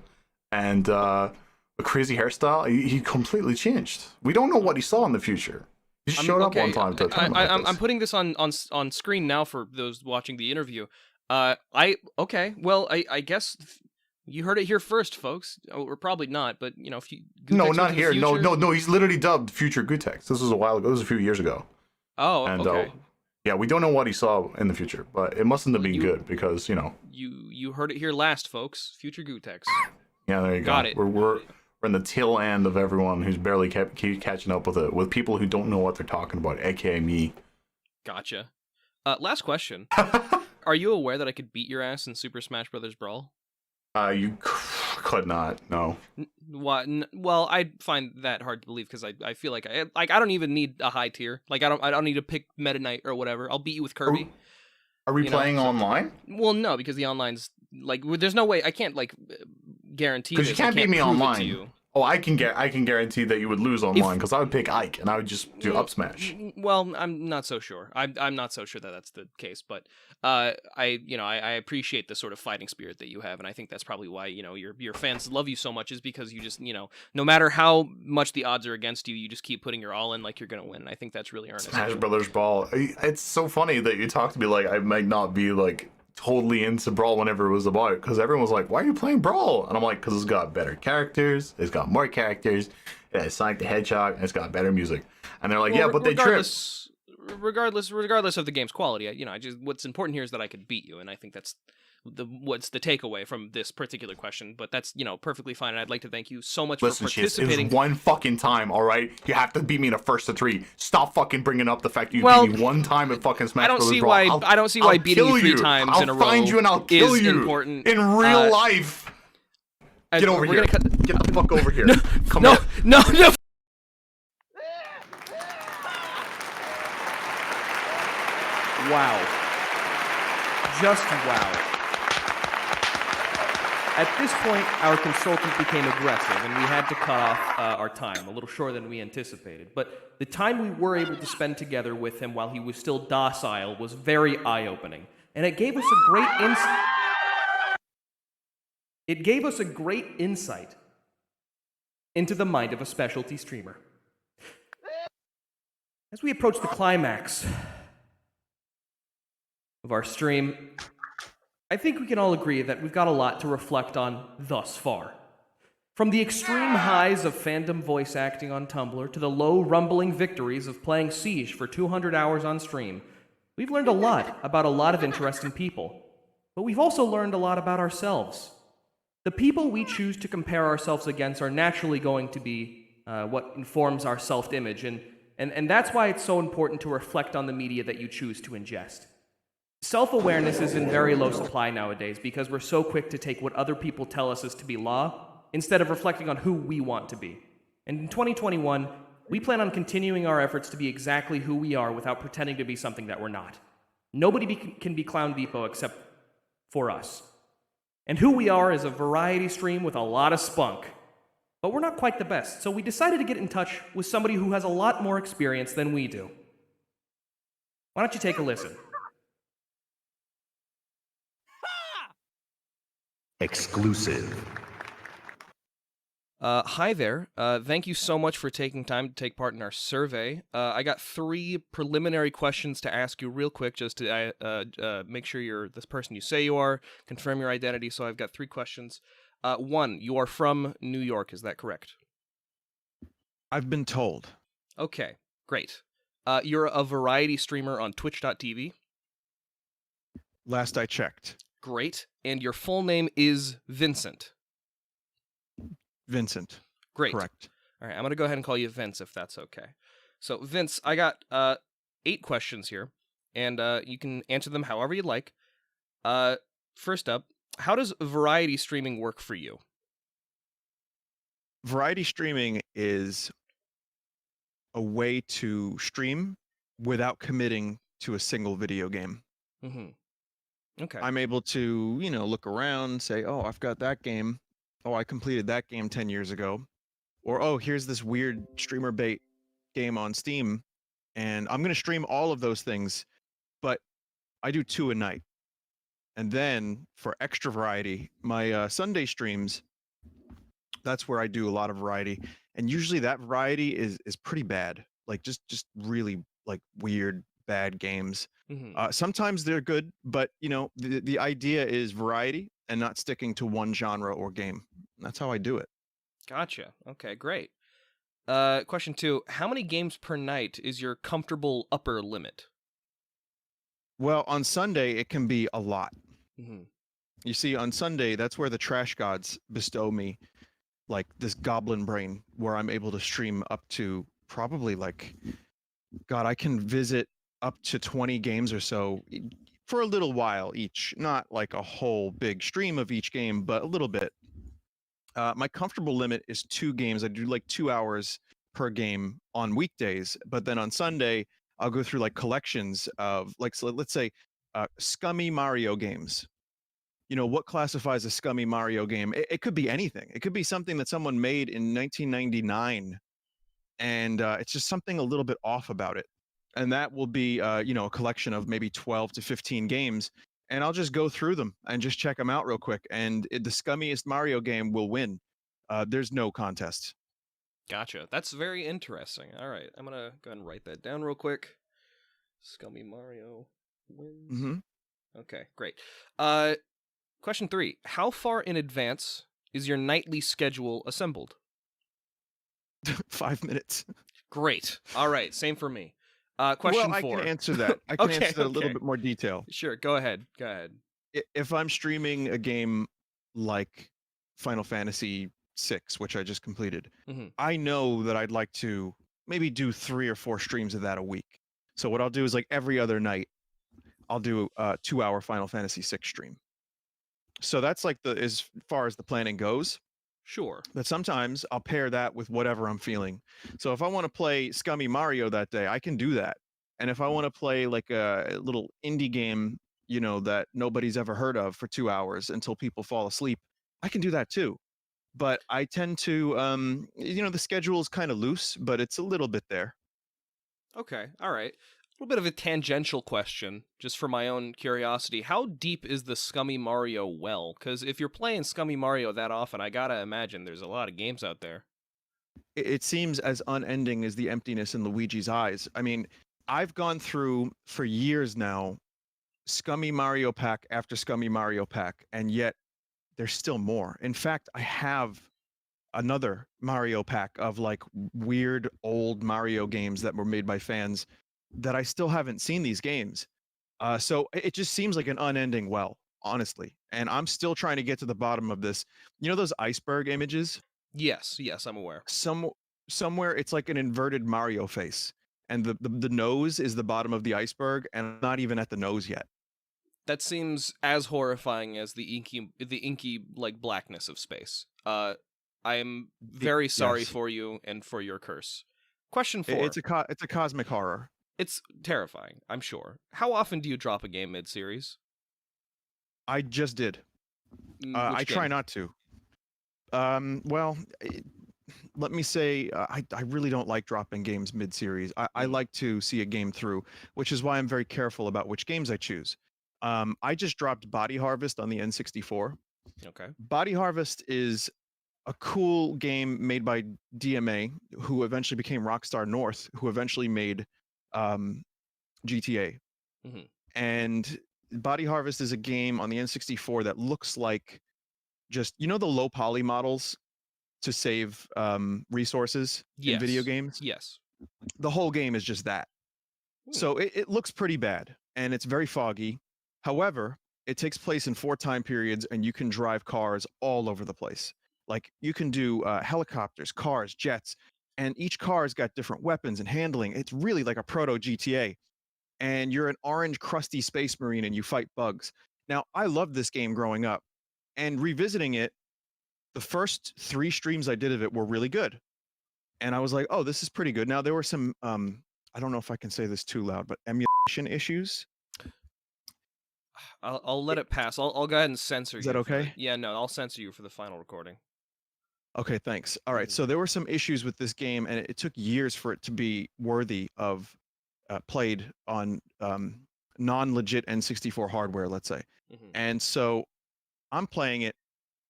and a crazy hairstyle. He completely changed. We don't know what he saw in the future. He just showed up one time to a tournament like this. I'm putting this on screen now for those watching the interview. Well, I guess you heard it here first, folks. Or probably not, but if you no, not here. No. He's literally dubbed Future Gutex. This was a while ago. This was a few years ago. Oh, and, okay. Yeah, we don't know what he saw in the future, but it mustn't have been good because You heard it here last, folks. Future Gutex. Yeah, there you Got go. it. We're in the tail end of everyone who's barely keep catching up with it, with people who don't know what they're talking about, aka me. Gotcha. Last question. Are you aware that I could beat your ass in Super Smash Bros. Brawl? You could not. No. What? Well, I find that hard to believe because I feel like I don't even need a high tier. Like I don't need to pick Meta Knight or whatever. I'll beat you with Kirby. Are we You know, playing so- online? Well, no, because the online's like there's no way I can't like guarantee Because this. you can't I can't beat me prove it to online. you. Oh, I can guarantee that you would lose online because I would pick Ike and I would just do up smash. Well, I'm not so sure. I'm not so sure that that's the case, but I appreciate the sort of fighting spirit that you have, and I think that's probably why your fans love you so much is because you just no matter how much the odds are against you, you just keep putting your all in like you're gonna win. And I think that's really earnest. Smash Brothers Brawl. It's so funny that you talk to me like I might not be like totally into Brawl whenever it was about, because everyone was like, why are you playing Brawl? And I'm like, because it's got better characters, it's got more characters, it has Sonic the Hedgehog, and it's got better music. And they're like, Well, yeah, but they trip. regardless of the game's quality, I just what's important here is that I could beat you, and I think that's what's the takeaway from this particular question. But that's perfectly fine, and I'd like to thank you so much Listen, for Chase, it participating. was one fucking time, all right? You have to beat me in a first to 3. Stop fucking bringing up the fact you Well, beat me one time in fucking Smash I don't Brothers see Brawl. why I'll- I don't see why I'll beating you kill 3 times I'll in a row find you and I'll kill is you important. in real life. Get over we're here. gonna cut- Get the fuck over here. Come no, here. no. Wow. Just wow. At this point, our consultant became aggressive, and we had to cut off our time, a little shorter than we anticipated. But the time we were able to spend together with him while he was still docile was very eye-opening, and it gave us a great insight. It gave us a great insight into the mind of a specialty streamer. As we approach the climax of our stream, I think we can all agree that we've got a lot to reflect on thus far. From the extreme highs of fandom voice acting on Tumblr to the low rumbling victories of playing Siege for 200 hours on stream, we've learned a lot about a lot of interesting people. But we've also learned a lot about ourselves. The people we choose to compare ourselves against are naturally going to be what informs our self-image, and that's why it's so important to reflect on the media that you choose to ingest. Self-awareness is in very low supply nowadays because we're so quick to take what other people tell us is to be law instead of reflecting on who we want to be. And in 2021, we plan on continuing our efforts to be exactly who we are without pretending to be something that we're not. Nobody can be Clown Depot except for us. And who we are is a variety stream with a lot of spunk. But we're not quite the best, so we decided to get in touch with somebody who has a lot more experience than we do. Why don't you take a listen? Exclusive. Hi there. Thank you so much for taking time to take part in our survey. I got 3 preliminary questions to ask you real quick just to make sure you're this person you say you are, confirm your identity. So I've got 3 questions. 1, you are from New York, is that correct? I've been told. Okay, great. You're a variety streamer on twitch.tv. Last I checked. Great. And your full name is Vincent. Vincent. Great. Correct. All right, I'm going to go ahead and call you Vince if that's okay. So, Vince, I got 8 questions here, and you can answer them however you'd like. First up, how does variety streaming work for you? Variety streaming is a way to stream without committing to a single video game. Mm-hmm. Okay. I'm able to, look around, say, oh, I've got that game. Oh, I completed that game 10 years ago. Or, oh, here's this weird streamer bait game on Steam. And I'm going to stream all of those things, but I do 2 a night. And then for extra variety, my Sunday streams, that's where I do a lot of variety. And usually that variety is pretty bad. Like just really like weird, bad games. Mm-hmm. Sometimes they're good, but the idea is variety and not sticking to one genre or game. That's how I do it. Gotcha. Okay, great. Question 2, how many games per night is your comfortable upper limit? Well, on Sunday, it can be a lot. Mm-hmm. You see, on Sunday, that's where the trash gods bestow me like this goblin brain, where I'm able to stream up to probably like, God, I can visit up to 20 games or so for a little while each. Not like a whole big stream of each game, but a little bit. My comfortable limit is 2 games. I do like 2 hours per game on weekdays, but then on Sunday, I'll go through like collections of like, so let's say, scummy Mario games. You know, what classifies a scummy Mario game? It could be anything. It could be something that someone made in 1999, and it's just something a little bit off about it. And that will be, a collection of maybe 12 to 15 games, and I'll just go through them and just check them out real quick. And the scummiest Mario game will win. There's no contest. Gotcha. That's very interesting. All right, I'm gonna go ahead and write that down real quick. Scummy Mario wins. Hmm. Okay, great. Question 3: how far in advance is your nightly schedule assembled? 5 minutes. Great. All right, same for me. Question Well, I 4. can answer that. I can Okay, answer that a little okay. bit more detail. Sure, go ahead. Go ahead. If I'm streaming a game like Final Fantasy VI, which I just completed, Mhm. I know that I'd like to maybe do 3 or 4 streams of that a week. So what I'll do is like every other night, I'll do a 2-hour Final Fantasy VI stream. So that's like as far as the planning goes. Sure. But sometimes I'll pair that with whatever I'm feeling. So if I want to play Scummy Mario that day, I can do that. And if I want to play like a little indie game, that nobody's ever heard of for 2 hours until people fall asleep, I can do that too. But I tend to, the schedule is kind of loose, but it's a little bit there. Okay, all right. A little bit of a tangential question, just for my own curiosity. How deep is the Scummy Mario well? Because if you're playing Scummy Mario that often, I gotta imagine there's a lot of games out there. It seems as unending as the emptiness in Luigi's eyes. I mean, I've gone through for years now Scummy Mario pack after Scummy Mario pack, and yet there's still more. In fact, I have another Mario pack of like weird old Mario games that were made by fans that I still haven't seen these games. So it just seems like an unending well, honestly. And I'm still trying to get to the bottom of this. You know those iceberg images? Yes, I'm aware. Somewhere it's like an inverted Mario face, and the nose is the bottom of the iceberg, and I'm not even at the nose yet. That seems as horrifying as the inky like blackness of space. I am very sorry Yes. for you and for your curse. Question 4. It's a cosmic horror. It's terrifying, I'm sure. How often do you drop a game mid-series? I just did. Which I try game? not to. Well, let me say, I really don't like dropping games mid-series. I like to see a game through, which is why I'm very careful about which games I choose. I just dropped Body Harvest on the N64. Okay. Body Harvest is a cool game made by DMA, who eventually became Rockstar North, who eventually made GTA. Mhm. And Body Harvest is a game on the N64 that looks like just, the low poly models to save resources in video Yes. games. Yes. The whole game is just that. So it looks pretty bad, and it's very foggy. However, it takes place in 4 time periods, and you can drive cars all over the place. Like you can do helicopters, cars, jets, and each car's got different weapons and handling. It's really like a proto GTA. And you're an orange, crusty space marine, and you fight bugs. Now, I loved this game growing up, and revisiting it, the first 3 streams I did of it were really good. And I was like, oh, this is pretty good. Now, there were some, I don't know if I can say this too loud, but emulation issues. I'll let it pass. I'll go ahead and censor you. Is that okay? Yeah, no, I'll censor you for the final recording. Okay, thanks. All right, so there were some issues with this game, and it took years for it to be worthy of played on non-legit N64 hardware, let's say. Mhm. And so I'm playing it.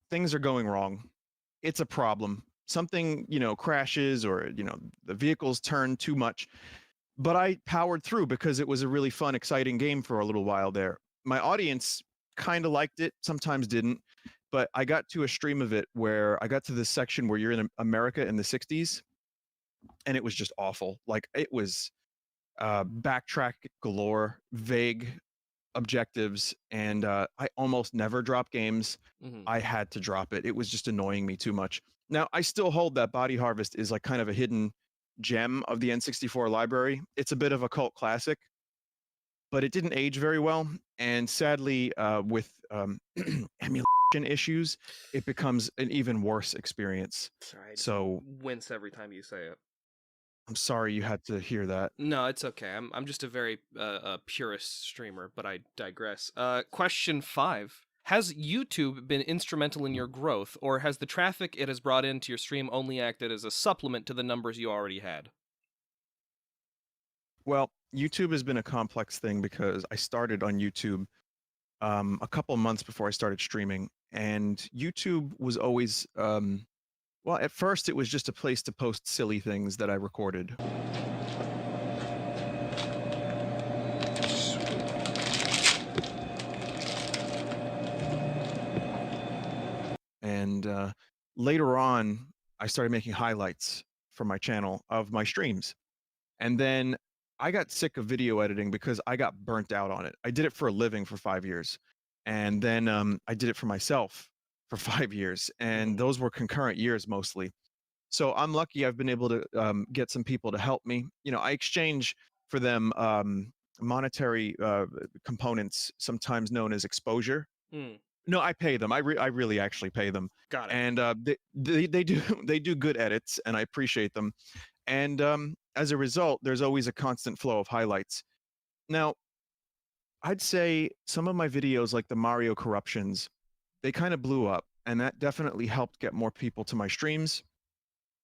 Things are going wrong. It's a problem. Something, crashes, or, the vehicles turn too much. But I powered through because it was a really fun, exciting game for a little while there. My audience kind of liked it, sometimes didn't. But I got to a stream of it where I got to this section where you're in America in the 60s, and it was just awful. Like, it was backtrack galore, vague, objectives, and I almost never drop games. Mhm. I had to drop it. It was just annoying me too much. Now, I still hold that Body Harvest is like kind of a hidden gem of the N64 library. It's a bit of a cult classic, but it didn't age very well. And sadly, with emulation issues, it becomes an even worse experience. Sorry, I just So wince every time you say it. I'm sorry you had to hear that. No, it's okay. I'm just a very purist streamer, but I digress. Question 5. Has YouTube been instrumental in your growth, or has the traffic it has brought into your stream only acted as a supplement to the numbers you already had? Well, YouTube has been a complex thing because I started on YouTube a couple months before I started streaming, and YouTube was always well, at first it was just a place to post silly things that I recorded. And later on, I started making highlights for my channel of my streams. And then I got sick of video editing because I got burnt out on it. I did it for a living for 5 years. And then I did it for myself for 5 years. And those were concurrent years mostly. So I'm lucky I've been able to get some people to help me. You know, I exchange for them monetary components, sometimes known as exposure. Mm, No, I pay them. I really actually pay them, got it. and they do they do good edits, and I appreciate them. And as a result, there's always a constant flow of highlights. Now, I'd say some of my videos, like the Mario corruptions, they kind of blew up, and that definitely helped get more people to my streams.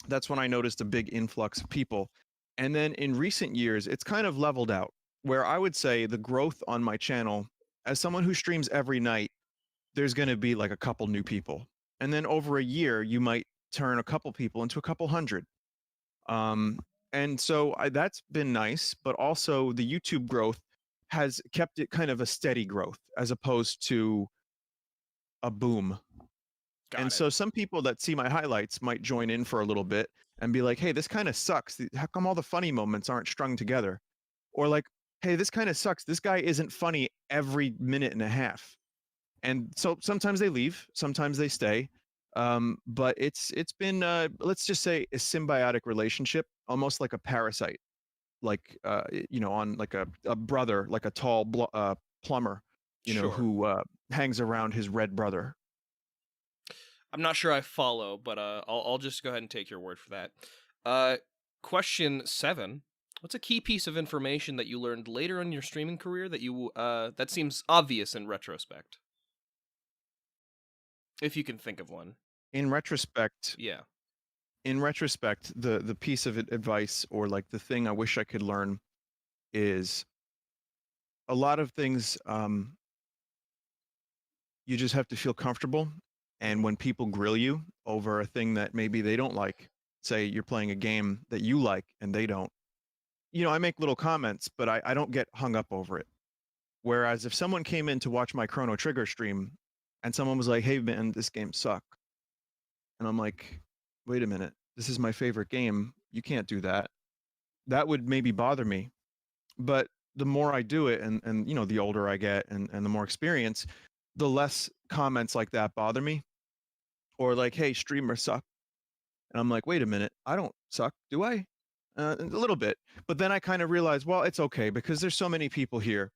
That's when I noticed a big influx of people. And then in recent years, it's kind of leveled out, where I would say the growth on my channel, as someone who streams every night, there's going to be like a couple new people. And then over a year, you might turn a couple people into a couple hundred. And so that's been nice, but also the YouTube growth has kept it kind of a steady growth as opposed to a boom. Got And it. so some people that see my highlights might join in for a little bit and be like, hey, this kind of sucks. How come all the funny moments aren't strung together? Or like, hey, this kind of sucks. This guy isn't funny every minute and a half. And so sometimes they leave, sometimes they stay. But it's been let's just say a symbiotic relationship, almost like a parasite, like you know, on like a brother, like a tall plumber, you know, Sure. who hangs around his red brother. I'm not sure I follow, but I'll just go ahead and take your word for that. Question 7. What's a key piece of information that you learned later in your streaming career that you that seems obvious in retrospect? If you can think of one. In retrospect, Yeah. the piece of advice, or like the thing I wish I could learn, is a lot of things you just have to feel comfortable. And when people grill you over a thing that maybe they don't like, say you're playing a game that you like and they don't, you know, I make little comments, but I don't get hung up over it. Whereas if someone came in to watch my Chrono Trigger stream and someone was like, hey man, this game sucks, and I'm like, wait a minute, this is my favorite game, you can't do that, that would maybe bother me. But the more I do it, and you know, the older I get and the more experience, the less comments like that bother me. Or like, hey, streamer suck. And I'm like, wait a minute, I don't suck, do I? A little bit. But then I kind of realized, well, it's okay because there's so many people here.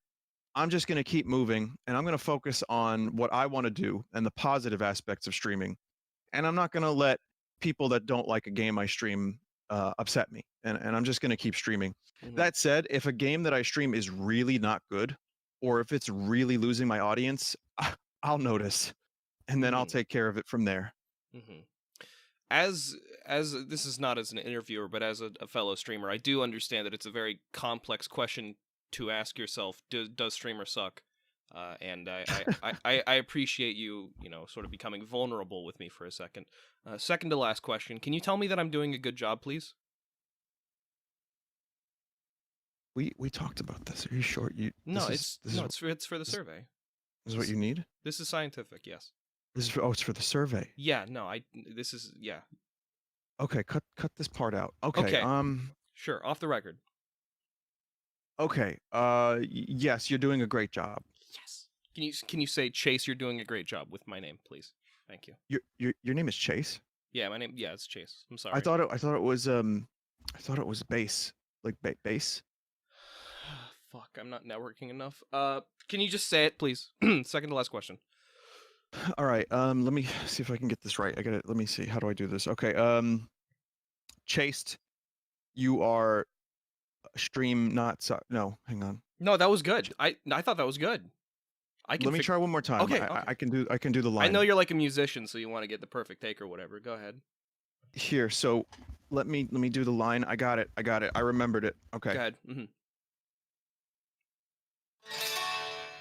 I'm just going to keep moving, and I'm going to focus on what I want to do and the positive aspects of streaming. And I'm not going to let people that don't like a game I stream upset me. And I'm just going to keep streaming. Mhm. That said, if a game that I stream is really not good, or if it's really losing my audience, I'll notice, and then I'll take care of it from there. Mm-hmm. As this is not as an interviewer, but as a fellow streamer, I do understand that it's a very complex question to ask yourself: does streamer suck? And I appreciate you, you know, sort of becoming vulnerable with me for a second. Second to last question: can you tell me that I'm doing a good job, please? We talked about this. Are you sure you? No, this it's for the survey. is what you need. This is scientific, yes. This is it's for the survey. Yeah, no, this is yeah. Okay, cut this part out. Okay. Okay. Sure, off the record. Okay. Yes, you're doing a great job. Can you say Chase? You're doing a great job with my name, please. Thank you. Your name is Chase? Yeah, my name. Yeah, it's Chase. I'm sorry. I thought it was base, like base. Fuck, I'm not networking enough. Can you just say it, please? Second to last question. All right. Let me see if I can get this right. I got it. Let me see. How do I do this? Okay. Chased. You are stream not no. Hang on. No, that was good. I thought that was good. Let me try one more time. Okay, I can do the line. I know you're like a musician, so you want to get the perfect take or whatever. Go ahead. Here. So let me do the line. I got it. I remembered it. Okay. Go ahead. Mm-hmm.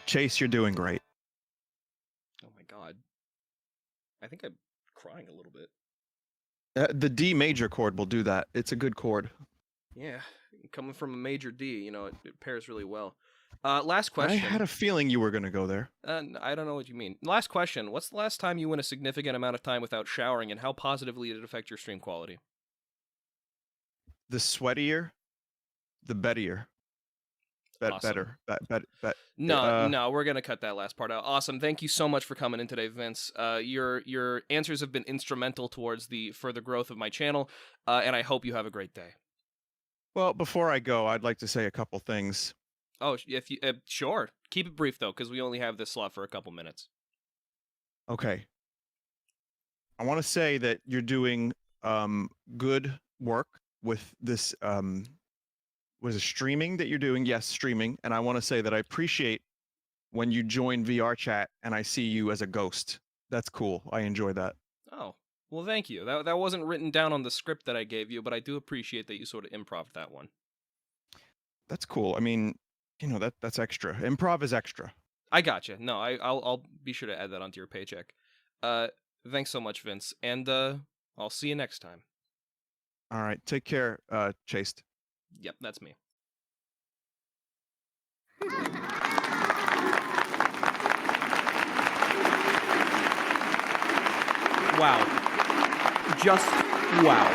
Chase, you're doing great. Oh my god. I think I'm crying a little bit. The D major chord will do that. It's a good chord. Yeah, coming from a major D, it pairs really well. Last question. I had a feeling you were going to go there. I don't know what you mean. Last question. What's the last time you went a significant amount of time without showering, and how positively did it affect your stream quality? The sweatier, the bettier. Awesome. Better. No, we're gonna cut that last part out. Awesome. Thank you so much for coming in today, Vince. Your answers have been instrumental towards the further growth of my channel, and I hope you have a great day. Well, before I go, I'd like to say a couple things. Oh, if you sure, keep it brief though, because we only have this slot for a couple minutes. Okay. I want to say that you're doing good work with this was it streaming that you're doing? Yes, streaming. And I want to say that I appreciate when you join VR chat and I see you as a ghost. That's cool. I enjoy that. Oh, well, thank you. That wasn't written down on the script that I gave you, but I do appreciate that you sort of improv that one. That's cool. I mean, that's extra. Improv is extra. I gotcha. No, I'll be sure to add that onto your paycheck. Thanks so much, Vince, and I'll see you next time. All right. Take care, Chase. Yep, that's me. Wow. Just wow.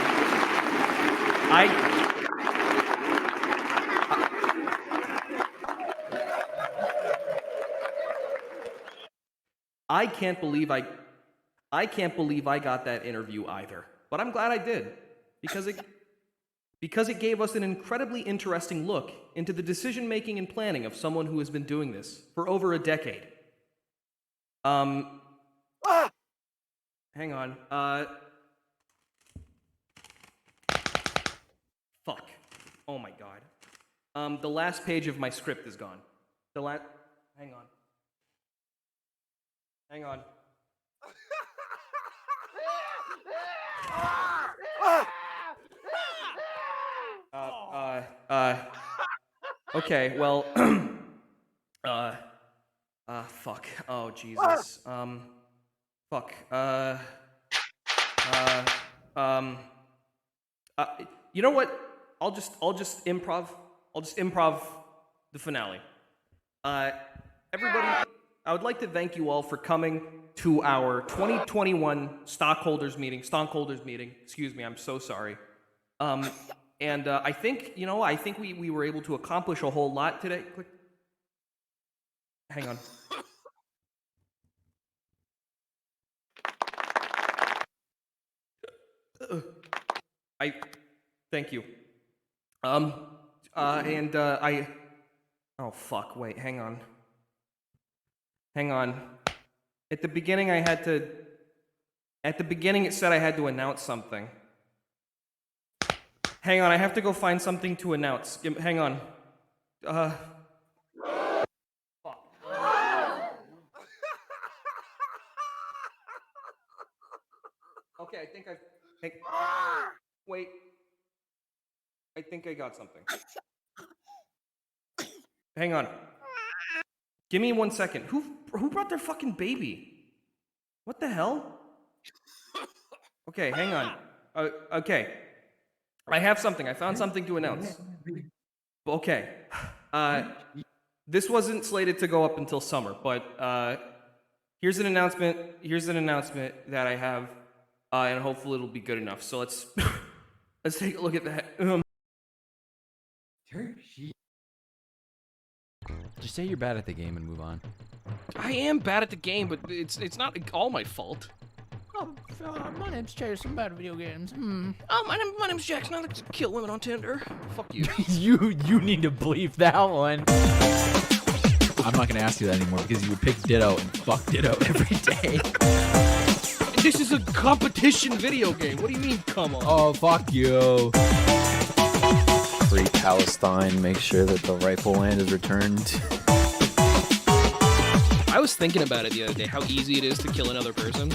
I can't believe I can't believe I got that interview either. But I'm glad I did, because it gave us an incredibly interesting look into the decision-making and planning of someone who has been doing this for over a decade. Hang on. Fuck. Oh my god. The last page of my script is gone. Hang on. Hang on. Okay, well, fuck. Oh, Jesus. Fuck. You know what? I'll just improv the finale. Everybody, I would like to thank you all for coming to our 2021 Stonkholders meeting. Excuse me, I'm so sorry. And I think we were able to accomplish a whole lot today. Click. Hang on. I thank you. Oh fuck, wait, hang on. At the beginning it said I had to announce something. Hang on, I have to go find something to announce. Hang on. Fuck. Okay, wait. I think I got something. Hang on. Give me 1 second. Who brought their fucking baby? What the hell? Okay, hang on. Okay. I have something. I found something to announce. Okay. This wasn't slated to go up until summer, but here's an announcement. Here's an announcement that I have, and hopefully it'll be good enough. So let's take a look at that. Just say you're bad at the game and move on. I am bad at the game, but it's not all my fault. Oh, my name's Chase. I'm bad at video games. Oh, my name's Jackson. I like to kill women on Tinder. Fuck you. You need to bleep that one. I'm not gonna ask you that anymore because you would pick Ditto and fuck Ditto every day. This is a competition video game. What do you mean, come on? Oh, fuck you. Free Palestine, make sure that the rightful land is returned. I was thinking about it the other day, how easy it is to kill another person.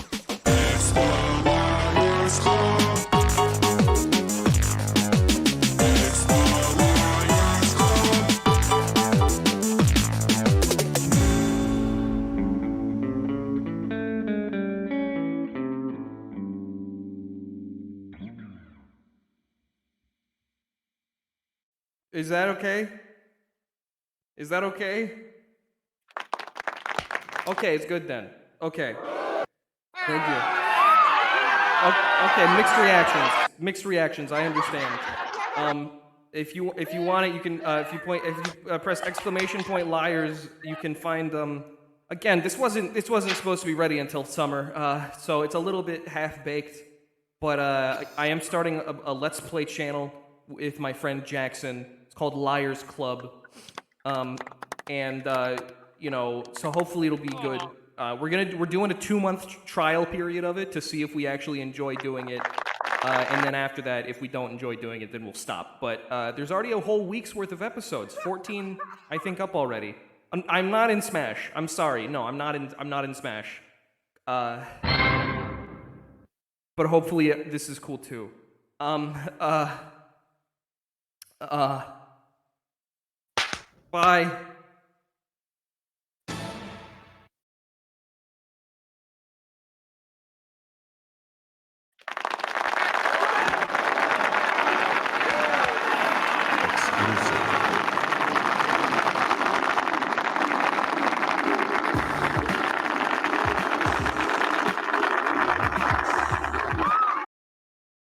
Is that okay? Is that okay? Okay, it's good then. Okay. Thank you. Okay, mixed reactions. Mixed reactions. I understand. If you want it, you can. If you press exclamation point liars, you can find. Again, this wasn't supposed to be ready until summer. So it's a little bit half baked. But I am starting a Let's Play channel with my friend Jackson. It's called Liars Club. So hopefully it'll be good. We're doing a 2-month trial period of it to see if we actually enjoy doing it, and then after that, if we don't enjoy doing it, then we'll stop. But there's already a whole week's worth of episodes, 14, I think, up already. I'm not in Smash. I'm sorry. No, I'm not in Smash. But hopefully this is cool too. Bye.